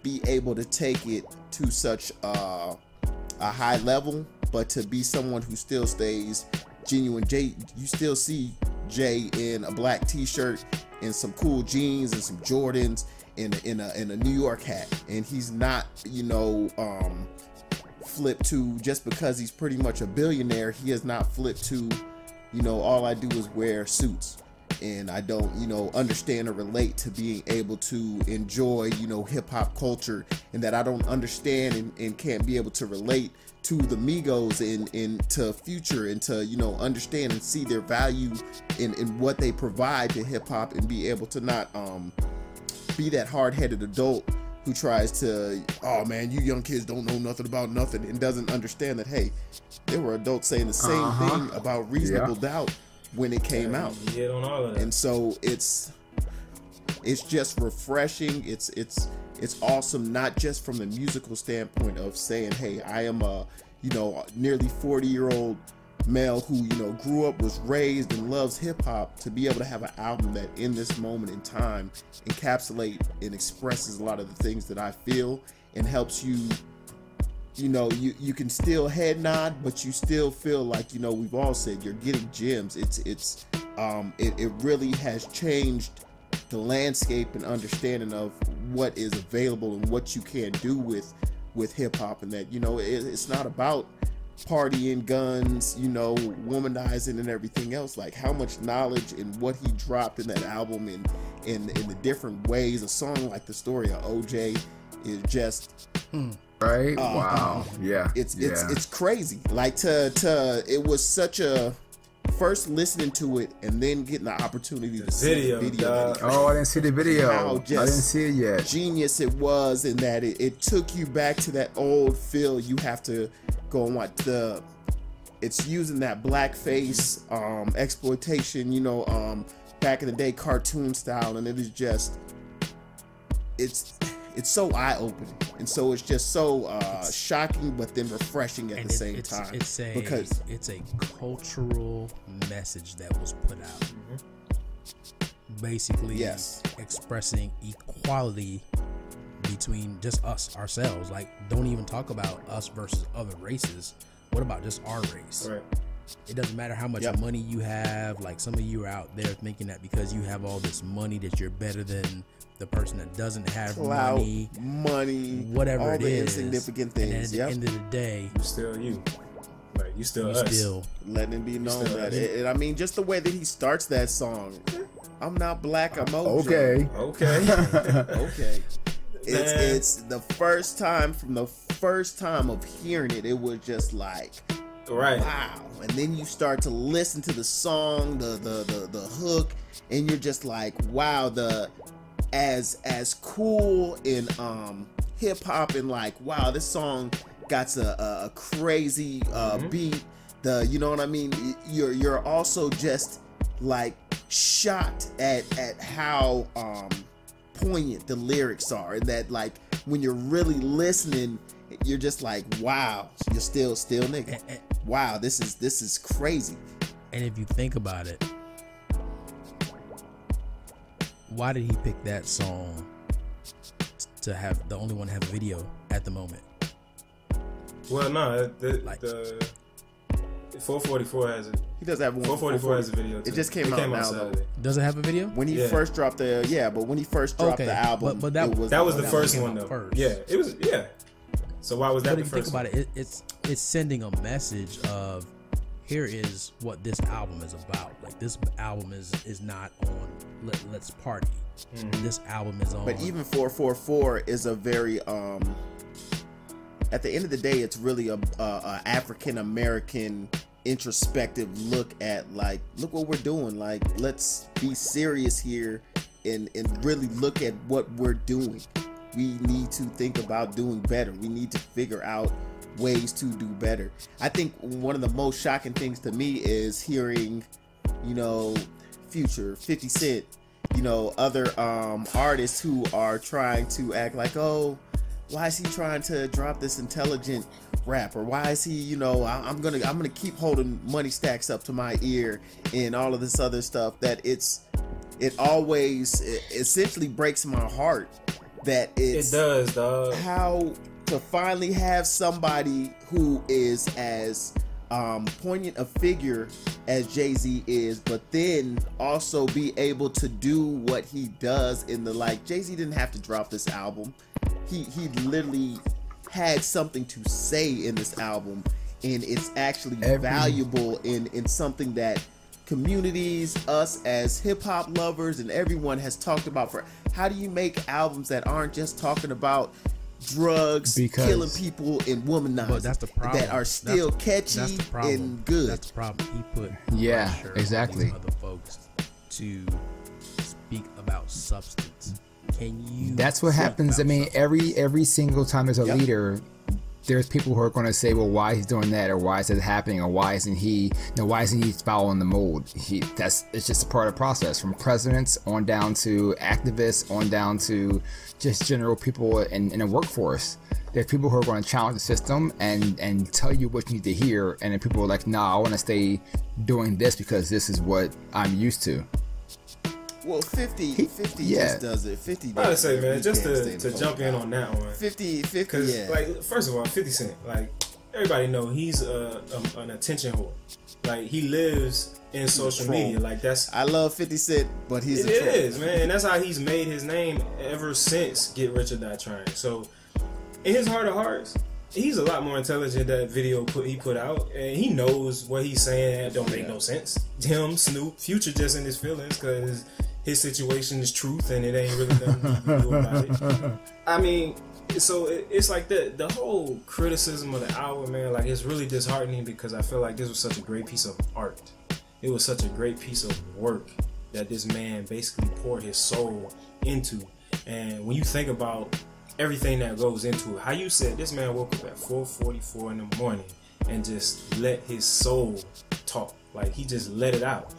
be able to take it to such a high level, but to be someone who still stays genuine. Jay, you still see Jay in a black t-shirt and some cool jeans and some Jordans in a New York hat, and he's not, you know, flipped to, just because he's pretty much a billionaire, he has not flipped to, you know, all I do is wear suits and I don't, you know, understand or relate to being able to enjoy, you know, hip hop culture, and that I don't understand and can't be able to relate to the Migos and to Future, and to, you know, understand and see their value in what they provide to hip hop, and be able to not be that hard-headed adult who tries to, oh man, you young kids don't know nothing about nothing, and doesn't understand that, hey, there were adults saying the same thing about Reasonable Doubt when it came out. Yeah, on all of that. And so it's just refreshing. It's awesome, not just from the musical standpoint of saying, hey, I am a, you know, nearly 40-year-old male who, you know, grew up, was raised, and loves hip-hop, to be able to have an album that in this moment in time encapsulate and expresses a lot of the things that I feel, and helps you, you know, you can still head nod, but you still feel like, you know, we've all said you're getting gems. It really has changed the landscape and understanding of what is available and what you can do with hip-hop, and that, you know, it's not about partying, guns, you know, womanizing and everything else. Like, how much knowledge and what he dropped in that album, and in the different ways. A song like The Story of OJ is just right. Wow. Yeah. It's crazy. Like, to it was such a, first listening to it and then getting the opportunity to see the video. Oh, I didn't see the video. I didn't see it yet. Genius it was, in that it took you back to that old feel. You have to go and watch it's using that blackface exploitation, you know, back in the day cartoon style, and it is just, it's so eye-opening, and so it's just so shocking, but then refreshing at the same time. Because it's a cultural message that was put out. Basically, expressing equality between just us, ourselves. Like, don't even talk about us versus other races. What about just our race? Right. It doesn't matter how much money you have. Like, some of you are out there thinking that because you have all this money that you're better than the person that doesn't have money, whatever all it the is, insignificant things. And at the end of the day, you still you. Like, you still us. Still letting it be known that and I mean, just the way that he starts that song, I'm not black, I'm OJ. Okay. It's the first time, from the first time of hearing it, it was just like, wow. And then you start to listen to the song, the hook, and you're just like, wow, as cool in hip hop, and like, wow, this song got a crazy beat. You know what I mean? You're also just like shocked at how poignant the lyrics are, and that, like, when you're really listening, you're just like, wow, you're still nigga. Wow, this is crazy. And if you think about it, why did he pick that song to have the only one to have a video at the moment? Well, no, the 444 has it. He does have one. 444 has a video too. It just came out now, though. Does it have a video? When he first dropped the the album, but that was the first one though. First. Yeah, it was. Yeah. So why was that the first? But if you think about it, it's sending a message of, here is what this album is about. Like, this album is not on let's party. This album is on. But even 444 is a very at the end of the day, it's really a African American introspective look at, like, look what we're doing. Like, let's be serious here and really look at what we're doing. We need to think about doing better. We need to figure out ways to do better. I think one of the most shocking things to me is hearing, you know, Future, 50 Cent, you know, other artists who are trying to act like, oh, why is he trying to drop this intelligent rap, or why is he, you know, I'm gonna keep holding money stacks up to my ear and all of this other stuff. That it always essentially breaks my heart that it does, dog. How to finally have somebody who is as poignant a figure as Jay-Z is, but then also be able to do what he does in the, like, Jay-Z didn't have to drop this album. He literally had something to say in this album, and it's actually valuable in something that communities, us as hip-hop lovers, and everyone has talked about. For how do you make albums that aren't just talking about drugs, killing people, and womanizing, but that's the problem, that are still catchy and good? That's the problem. He put exactly on other folks to speak about substance. Can you? That's what happens. I mean, every single time there's a leader, there's people who are going to say, well, why he's doing that, or why is it happening, or why isn't he following the mold? It's just a part of the process, from presidents on down to activists, on down to just general people in the workforce. There's people who are going to challenge the system and tell you what you need to hear, and then people are like, nah, I want to stay doing this because this is what I'm used to. Well, 50 just does it. 50 I gotta say, man, just to jump in on that one. 50, because like, first of all, 50 Cent, like, everybody know he's an attention whore. Like, he lives in social media. Like, that's... I love 50 Cent, but he's a troll. It is, man. And that's how he's made his name ever since Get Rich or Die Trying. So, in his heart of hearts, he's a lot more intelligent. That video he put out, and he knows what he's saying don't make no sense. Him, Snoop, Future just in his feelings because his situation is truth and it ain't really nothing he can do about it. I mean, so it's like the whole criticism of the album, man, like, it's really disheartening because I feel like this was such a great piece of art. It was such a great piece of work that this man basically poured his soul into. And when you think about everything that goes into it, how you said this man woke up at 4:44 in the morning and just let his soul talk. Like, he just let it out.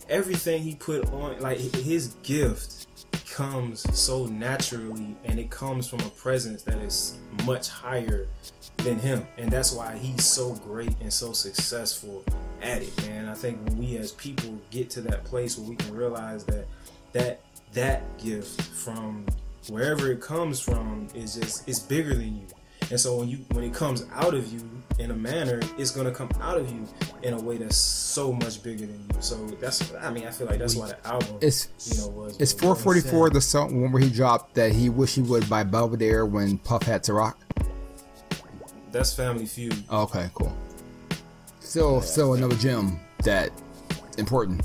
Everything he put on, like, his gift comes so naturally, and it comes from a presence that is much higher than him, and that's why he's so great and so successful at it, man. I think when we as people get to that place where we can realize that gift from wherever it comes from is just, it's bigger than you. And so when it comes out of you in a manner, it's gonna come out of you in a way that's so much bigger than you. So I feel like that's why the album was. It's 444, the song where he dropped that he wish he would by Belvedere when Puff had to rock. That's Family Feud. Oh, okay, cool. Still another gem that important.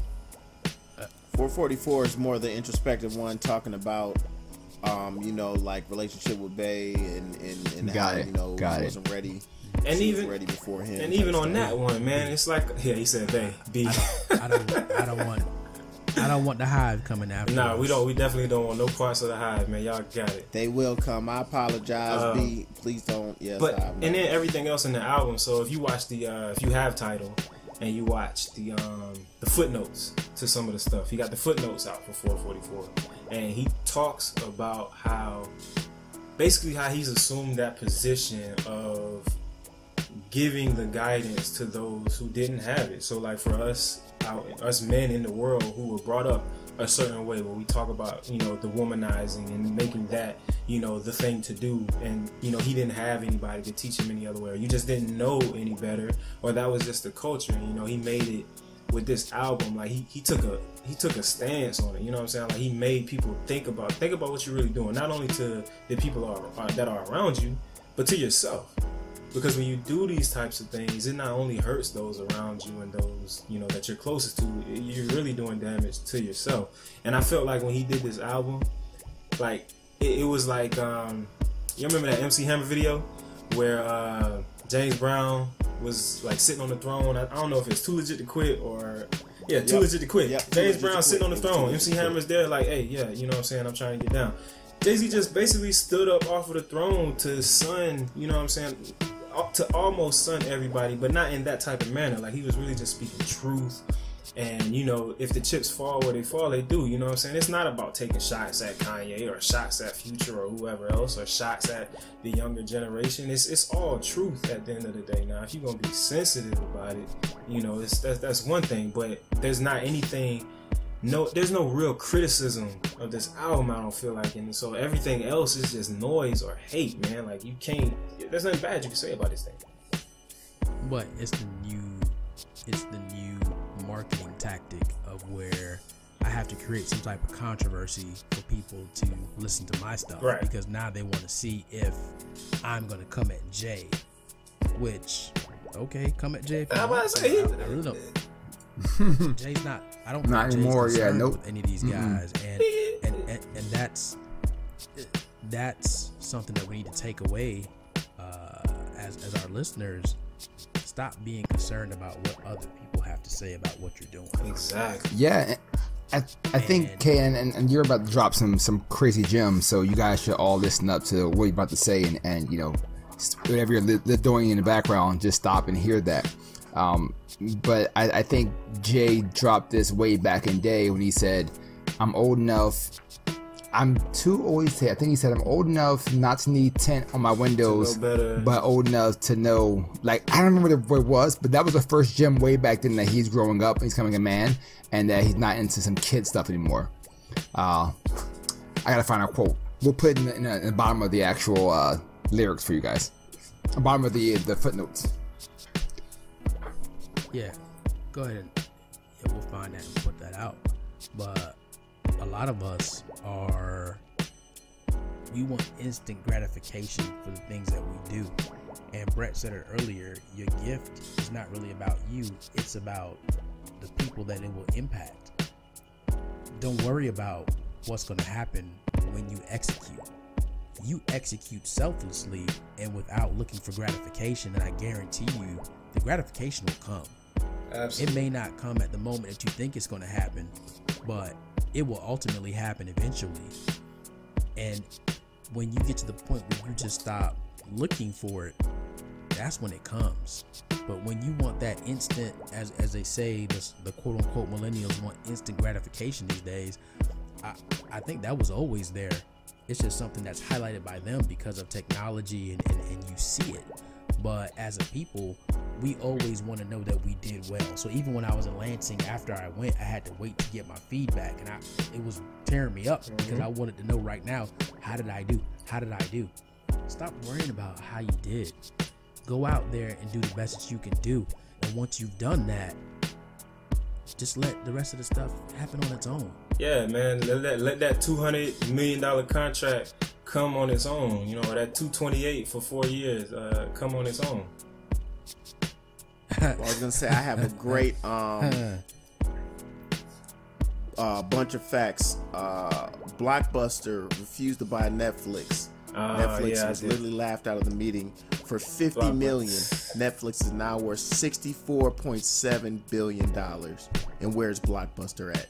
444 is more the introspective one, talking about like relationship with Bay and how he wasn't ready. And even ready before him. And even on that one, man, it's like, yeah, he said Bay. B. I don't want the Hive coming after. Nah, we don't. We definitely don't want no parts of the Hive, man. Y'all got it. They will come. I apologize, B. Please don't. Yes, but and then everything else in the album. So if you watch the if you have title and you watch the footnotes to some of the stuff, he got the footnotes out for 444, and he talks about how basically how he's assumed that position of giving the guidance to those who didn't have it. So like for us men in the world who were brought up a certain way, where we talk about, the womanizing and making that, the thing to do, and he didn't have anybody to teach him any other way, or you just didn't know any better, or that was just the culture. He made it with this album. Like he took a stance on it. You know what I'm saying? Like he made people think about what you're really doing, not only to the people that are around you, but to yourself. Because when you do these types of things, it not only hurts those around you and those, that you're closest to, you're really doing damage to yourself. And I felt like when he did this album, like, it was like, you remember that MC Hammer video where James Brown was like sitting on the throne? I don't know if it's Too Legit to Quit or... Yeah, Too Legit to Quit. Yep. James Brown sitting on the throne. MC Hammer's there like, hey, yeah, you know what I'm saying? I'm trying to get down. Jay-Z just basically stood up off of the throne to son, you know what I'm saying? To almost son everybody, but not in that type of manner. Like he was really just speaking truth, and if the chips fall where they fall, they do. You know what I'm saying? It's not about taking shots at Kanye or shots at Future or whoever else, or shots at the younger generation. It's all truth at the end of the day. Now, if you're gonna be sensitive about it, that's one thing. But there's not anything. There's no real criticism of this album, I don't feel like, and so everything else is just noise or hate, man. Like there's nothing bad you can say about this thing. But it's the new marketing tactic of where I have to create some type of controversy for people to listen to my stuff, right? Because now they want to see if I'm gonna come at Jay, which okay, come at Jay. I really don't. Jay's not. I don't. Not anymore. Yeah. Nope. With any of these guys, and that's something that we need to take away as our listeners. Stop being concerned about what other people have to say about what you're doing. Exactly. Yeah. I think, Kay, and you're about to drop some crazy gems, so you guys should all listen up to what you're about to say, and you know, whatever you're doing in the background, just stop and hear that. But I think Jay dropped this way back in day when he said, I'm old enough. I'm too old to say. I think he said I'm old enough not to need tint on my windows, but old enough to know. Like, I don't remember what it was, but that was the first gem way back then, that he's growing up, he's becoming a man, and that he's not into some kid stuff anymore. I gotta find a quote. We'll put it in the bottom of the actual lyrics for you guys. The bottom of the footnotes. Yeah, go ahead and we'll find that and put that out. But a lot of us we want instant gratification for the things that we do. And Brett said it earlier, your gift is not really about you, it's about the people that it will impact. Don't worry about what's going to happen when you execute. You execute selflessly and without looking for gratification, and I guarantee you the gratification will come. Absolutely. It may not come at the moment that you think it's going to happen, but it will ultimately happen eventually. And when you get to the point where you just stop looking for it, that's when it comes. But when you want that instant, as they say, the quote unquote millennials want instant gratification these days, I think that was always there. It's just something that's highlighted by them because of technology and you see it. But as a people, we always want to know that we did well. So even when I was in Lansing, after I went, I had to wait to get my feedback, and it was tearing me up because I wanted to know right now, how did I do? How did I do? Stop worrying about how you did. Go out there and do the best that you can do. And once you've done that, just let the rest of the stuff happen on its own. Yeah, man. Let that $200 million contract come on its own. You know, that 228 for 4 years come on its own. Well, I was gonna say I have a great bunch of facts. Blockbuster refused to buy Netflix. Netflix was literally laughed out of the meeting. For $50 million, Netflix is now worth $64.7 billion. And where's Blockbuster at?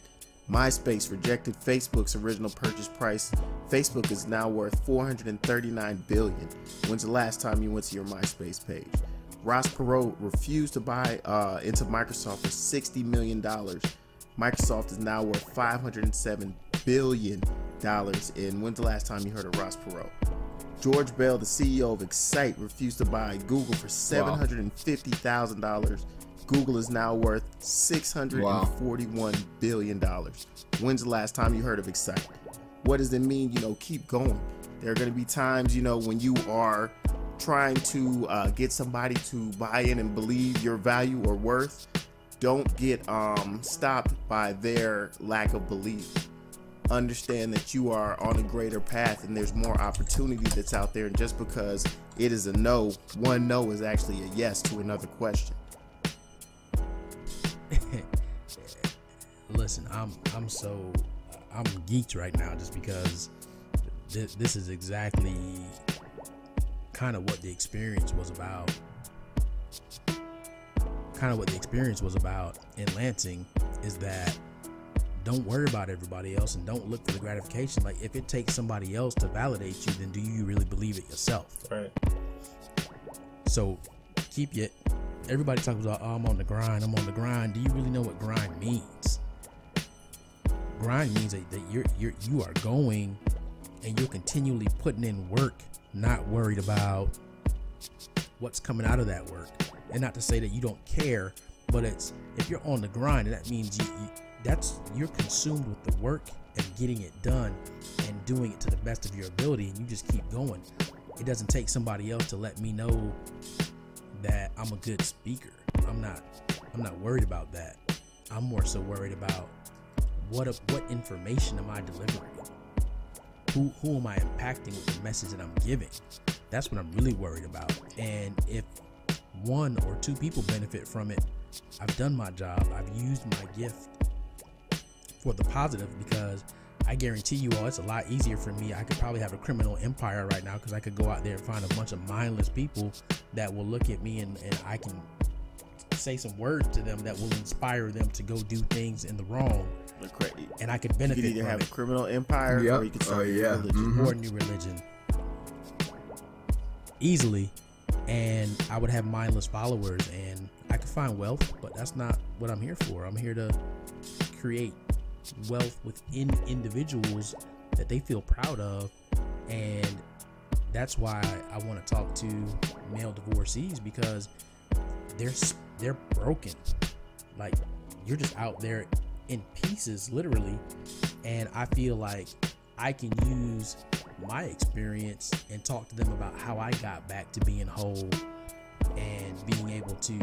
MySpace rejected Facebook's original purchase price. Facebook is now worth $439 billion. When's the last time you went to your MySpace page? Ross Perot refused to buy into Microsoft for $60 million. Microsoft is now worth $507 billion. And when's the last time you heard of Ross Perot? George Bell, the CEO of Excite, refused to buy Google for $750,000. Google is now worth $641 billion. When's the last time you heard of Excite? What does it mean? Keep going. There are going to be times, when you are trying to get somebody to buy in and believe your value or worth. Don't get stopped by their lack of belief. Understand that you are on a greater path and there's more opportunity that's out there. And just because it is a no, one no is actually a yes to another question. Listen, I'm geeked right now just because this is exactly kind of what the experience was about. In Lansing is that don't worry about everybody else and don't look for the gratification. Like, if it takes somebody else to validate you, then do you really believe it yourself? Right. So everybody talks about, I'm on the grind. Do you really know what grind means? Grind means that you are going and you're continually putting in work, not worried about what's coming out of that work. And not to say that you don't care, but if you're on the grind, that means you're consumed with the work and getting it done and doing it to the best of your ability, and you just keep going. It doesn't take somebody else to let me know that I'm a good speaker. I'm not worried about that. I'm more so worried about what information am I delivering? Who am I impacting with the message that I'm giving? That's what I'm really worried about. And if one or two people benefit from it, I've done my job. I've used my gift for the positive, because I guarantee you all, it's a lot easier for me. I could probably have a criminal empire right now because I could go out there and find a bunch of mindless people that will look at me and I can say some words to them that will inspire them to go do things in the wrong, and I could benefit you could either from have it. a criminal empire, or you could start a new religion. Or a new religion easily, and I would have mindless followers, and I could find wealth, but that's not what I'm here for. I'm here to create wealth within individuals that they feel proud of, and that's why I want to talk to male divorcees, because they're broken. Like, you're just out there in pieces, literally, and I feel like I can use my experience and talk to them about how I got back to being whole and being able to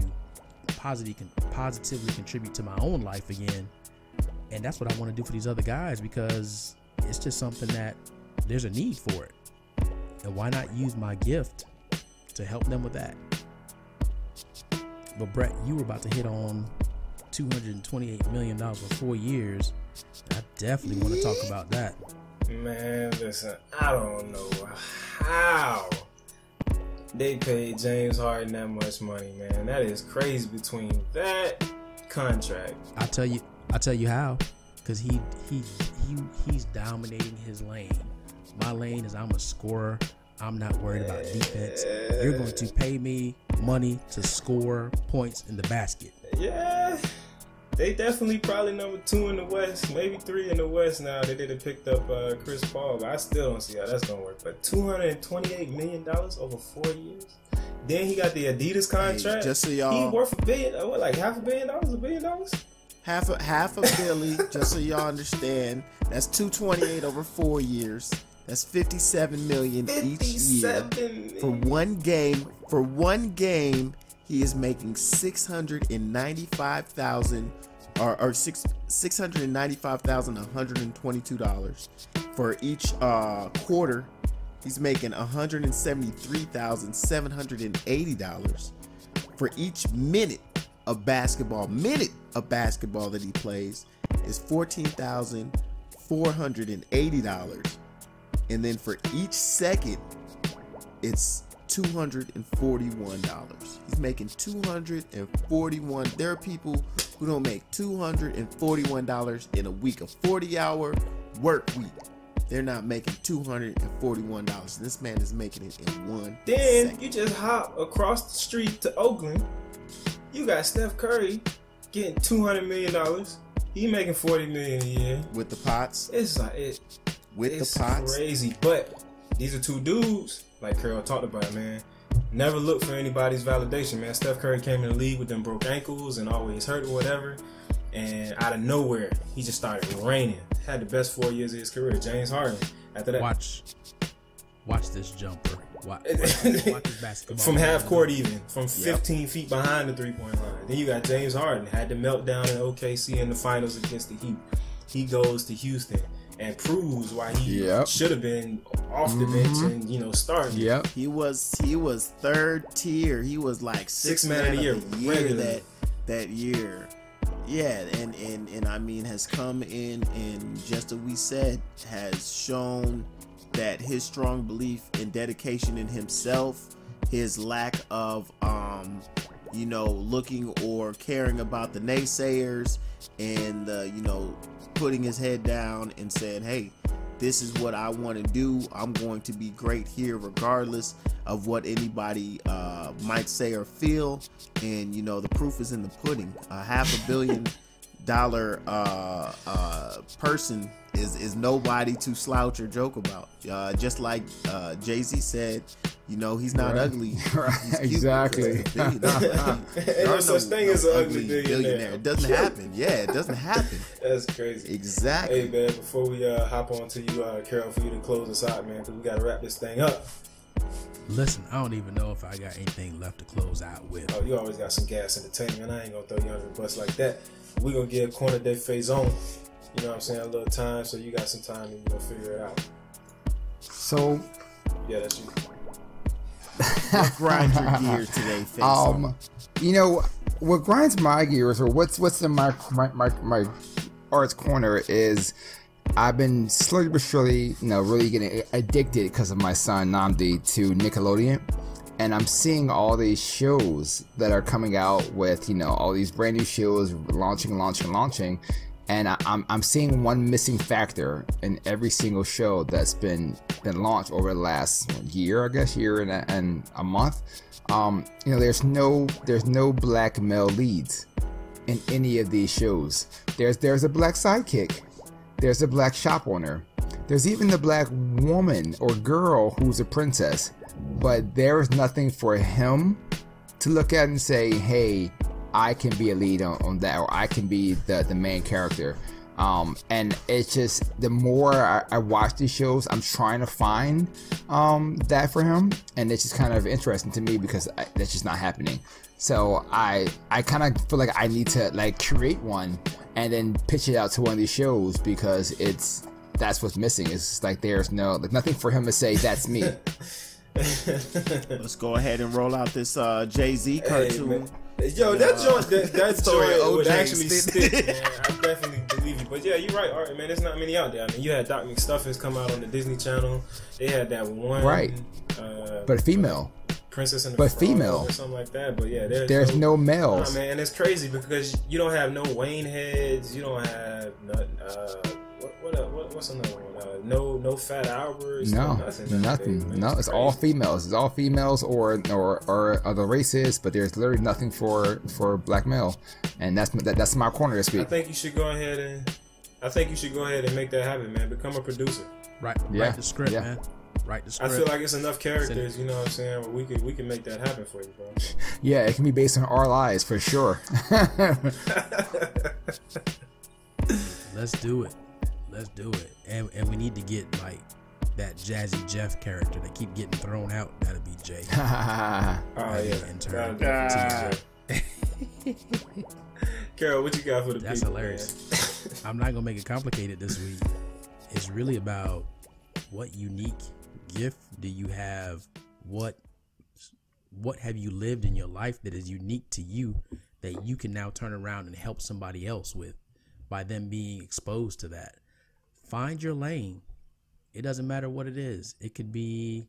positively contribute to my own life again. And that's what I want to do for these other guys, because it's just something that there's a need for it. And why not use my gift to help them with that? But Brett, you were about to hit on $228 million for 4 years. I definitely want to talk about that. Man, listen, I don't know how they paid James Harden that much money, man. That is crazy between that contract. I tell you how, because he's dominating his lane. My lane is I'm a scorer. I'm not worried about defense. You're going to pay me money to score points in the basket. Yeah, they definitely probably number 2 in the West, maybe 3 in the West now. They did have picked up Chris Paul, but I still don't see how that's going to work. But $228 million over 4 years. Then he got the Adidas contract. Hey, just so y'all, he worth $1 billion, what, like $500 million, $1 billion? Half a billy, just so y'all understand. That's $228 over 4 years. That's $57 million each year. For one game, he is making $695,000 or $695,122 for each quarter. He's making $173,780 for each minute of basketball. That he plays is $14,480, and then for each second, it's $241. He's making $241. There are people who don't make $241 in a week, a 40-hour work week. They're not making $241. This man is making it in 1 Then second. you just hop across the street to Oakland. You got Steph Curry getting $200 million. He making $40 million a year With the pots. It's like the it's pots. crazy. But these are two dudes, like Carol talked about, man. Never look for anybody's validation, man. Steph Curry came in the league with them broke ankles and always hurt or whatever. And out of nowhere, he just started raining. Had the best 4 years of his career. James Harden. After that, Watch this jumper. Watch this basketball. From half court, even from 15 feet behind the 3-point line. Then you got James Harden. Had the meltdown in OKC in the finals against the Heat. He goes to Houston and proves why he should have been off the bench and starting. Yep. He was third tier. He was like sixth man of the year that year. Yeah, and I mean has come in and just as we said, has shown that his strong belief and dedication in himself, his lack of looking or caring about the naysayers, and putting his head down and saying, hey, this is what I want to do. I'm going to be great here regardless of what anybody might say or feel. And the proof is in the pudding. A $500 million person is nobody to slouch or joke about. Just like Jay-Z said, he's not ugly. He's cute. Exactly. Ain't no such thing as an ugly billionaire. It doesn't happen. Yeah, it doesn't happen. That's crazy. Exactly. Hey, man, before we hop on to you, Carol, for you to close us out, man, because we got to wrap this thing up. Listen, I don't even know if I got anything left to close out with. Oh, you always got some gas entertainment. I ain't going to throw you under the bus like that. We're going to give Corner Day Phase on. You know what I'm saying? A little time, so you got some time to figure it out. So, yeah, that's you. Grind your gears today, Face. What grinds my gears, or what's in my arts corner, is I've been slowly but surely, really getting addicted because of my son Namdi to Nickelodeon, and I'm seeing all these shows that are coming out with, all these brand new shows launching, and I'm seeing one missing factor in every single show that's been launched over the last year, I guess, year and a month. There's no black male leads in any of these shows. There's a black sidekick, there's a black shop owner, there's even the black woman or girl who's a princess, but there is nothing for him to look at and say, hey, I can be a lead on that, or I can be the main character. And it's just, the more I watch these shows, I'm trying to find that for him, and it's just kind of interesting to me because that's just not happening. So I kind of feel like I need to like create one and then pitch it out to one of these shows, because that's what's missing. It's just like there's nothing for him to say that's me. Let's go ahead and roll out this Jay-Z cartoon. Hey, yo, that joint would actually stick, man. I definitely believe you. But yeah, you're right, Art, man. There's not many out there. I mean, you had Doc McStuffins come out on the Disney Channel. They had that one, right? But female. Princess and the But Frog female or something like that. But yeah, there's no males. Nah, man, and it's crazy because you don't have no Wayne heads. You don't have what's another one? No Fat Alberts. Nothing. No, it's all females. It's all females or other races, but there's literally nothing for black male, and that's my corner this week. I think you should go ahead and make that happen, man. Become a producer. Write the script, man. Write the script. I feel like it's enough characters, you know what I'm saying, where we can make that happen for you, bro. Yeah, it can be based on our lives for sure. Let's do it. And we need to get like that Jazzy Jeff character that keep getting thrown out. That'll be Jay. Carol, what you got for the That's people? Hilarious. I'm not gonna make it complicated this week. It's really about what unique gift do you have? What have you lived in your life that is unique to you that you can now turn around and help somebody else with by them being exposed to that? Find your lane. It doesn't matter what it is. It could be,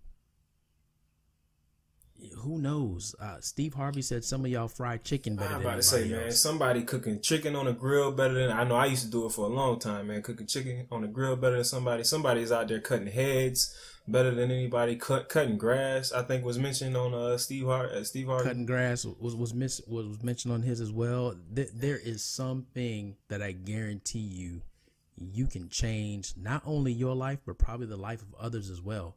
who knows? Steve Harvey said some of y'all fried chicken better than anybody else. I'm about to say, man, somebody cooking chicken on a grill better than, I know I used to do it for a long time, man. Cooking chicken on a grill better than somebody. Somebody's out there cutting heads better than anybody. Cutting grass, I think, was mentioned on Steve Harvey. Cutting grass was mentioned on his as well. There is something that I guarantee you can change not only your life, but probably the life of others as well.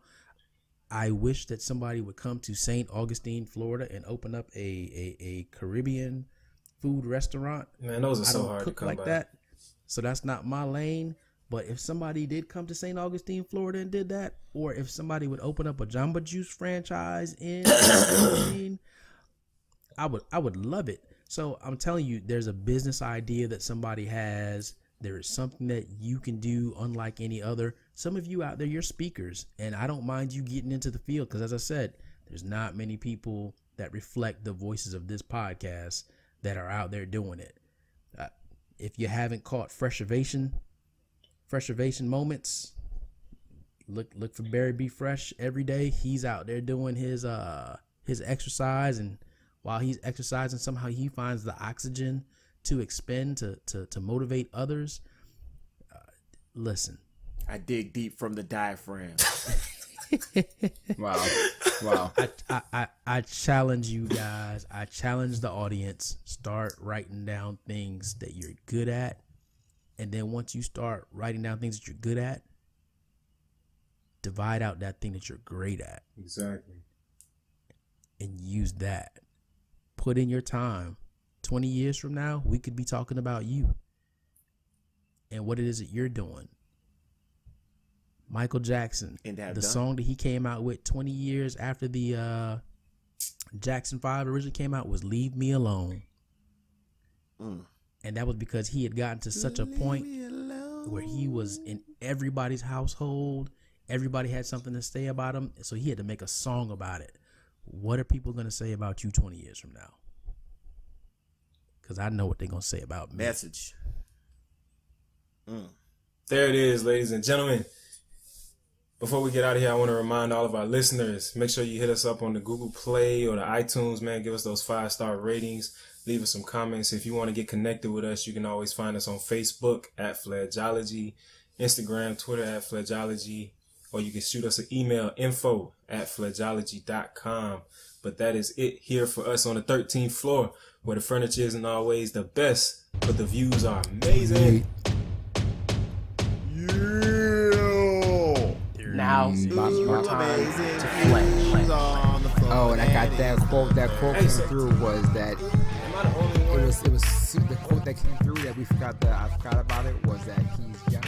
I wish that somebody would come to St. Augustine, Florida, and open up a Caribbean food restaurant. Man, those are so hard to come like by. that, so that's not my lane. But if somebody did come to St. Augustine, Florida, and did that, or if somebody would open up a Jamba Juice franchise in Augustine, I would love it. So I'm telling you, there's a business idea that somebody has. There is something that you can do unlike any other. Some of you out there, you're speakers, and I don't mind you getting into the field because, as I said, there's not many people that reflect the voices of this podcast that are out there doing it. If you haven't caught Freshervation moments, look for Barry B. Fresh every day. He's out there doing his exercise, and while he's exercising, somehow he finds the oxygen to expend to motivate others. Listen, I dig deep from the diaphragm. Wow. I challenge you guys. I challenge the audience. Start writing down things that you're good at. And then once you start writing down things that you're good at, divide out that thing that you're great at. Exactly. And use that. Put in your time. 20 years from now, we could be talking about you and what it is that you're doing. Michael Jackson, the song that he came out with 20 years after the Jackson 5 originally came out was Leave Me Alone. And that was because he had gotten to such a point where he was in everybody's household. Everybody had something to say about him. So he had to make a song about it. What are people going to say about you 20 years from now? Because I know what they're going to say about me. Message. There it is, ladies and gentlemen. Before we get out of here, I want to remind all of our listeners, make sure you hit us up on the Google Play or the iTunes, man. Give us those 5-star ratings. Leave us some comments. If you want to get connected with us, you can always find us on Facebook at Fledgeology, Instagram, Twitter at Fledgeology, or you can shoot us an email, info@fledgeology.com. But that is it here for us on the 13th floor, where the furniture isn't always the best, but the views are amazing. Now it's your time to fledge. Oh, and I got that quote. That quote came through was that it was the quote that came through that I forgot about it was that he's young.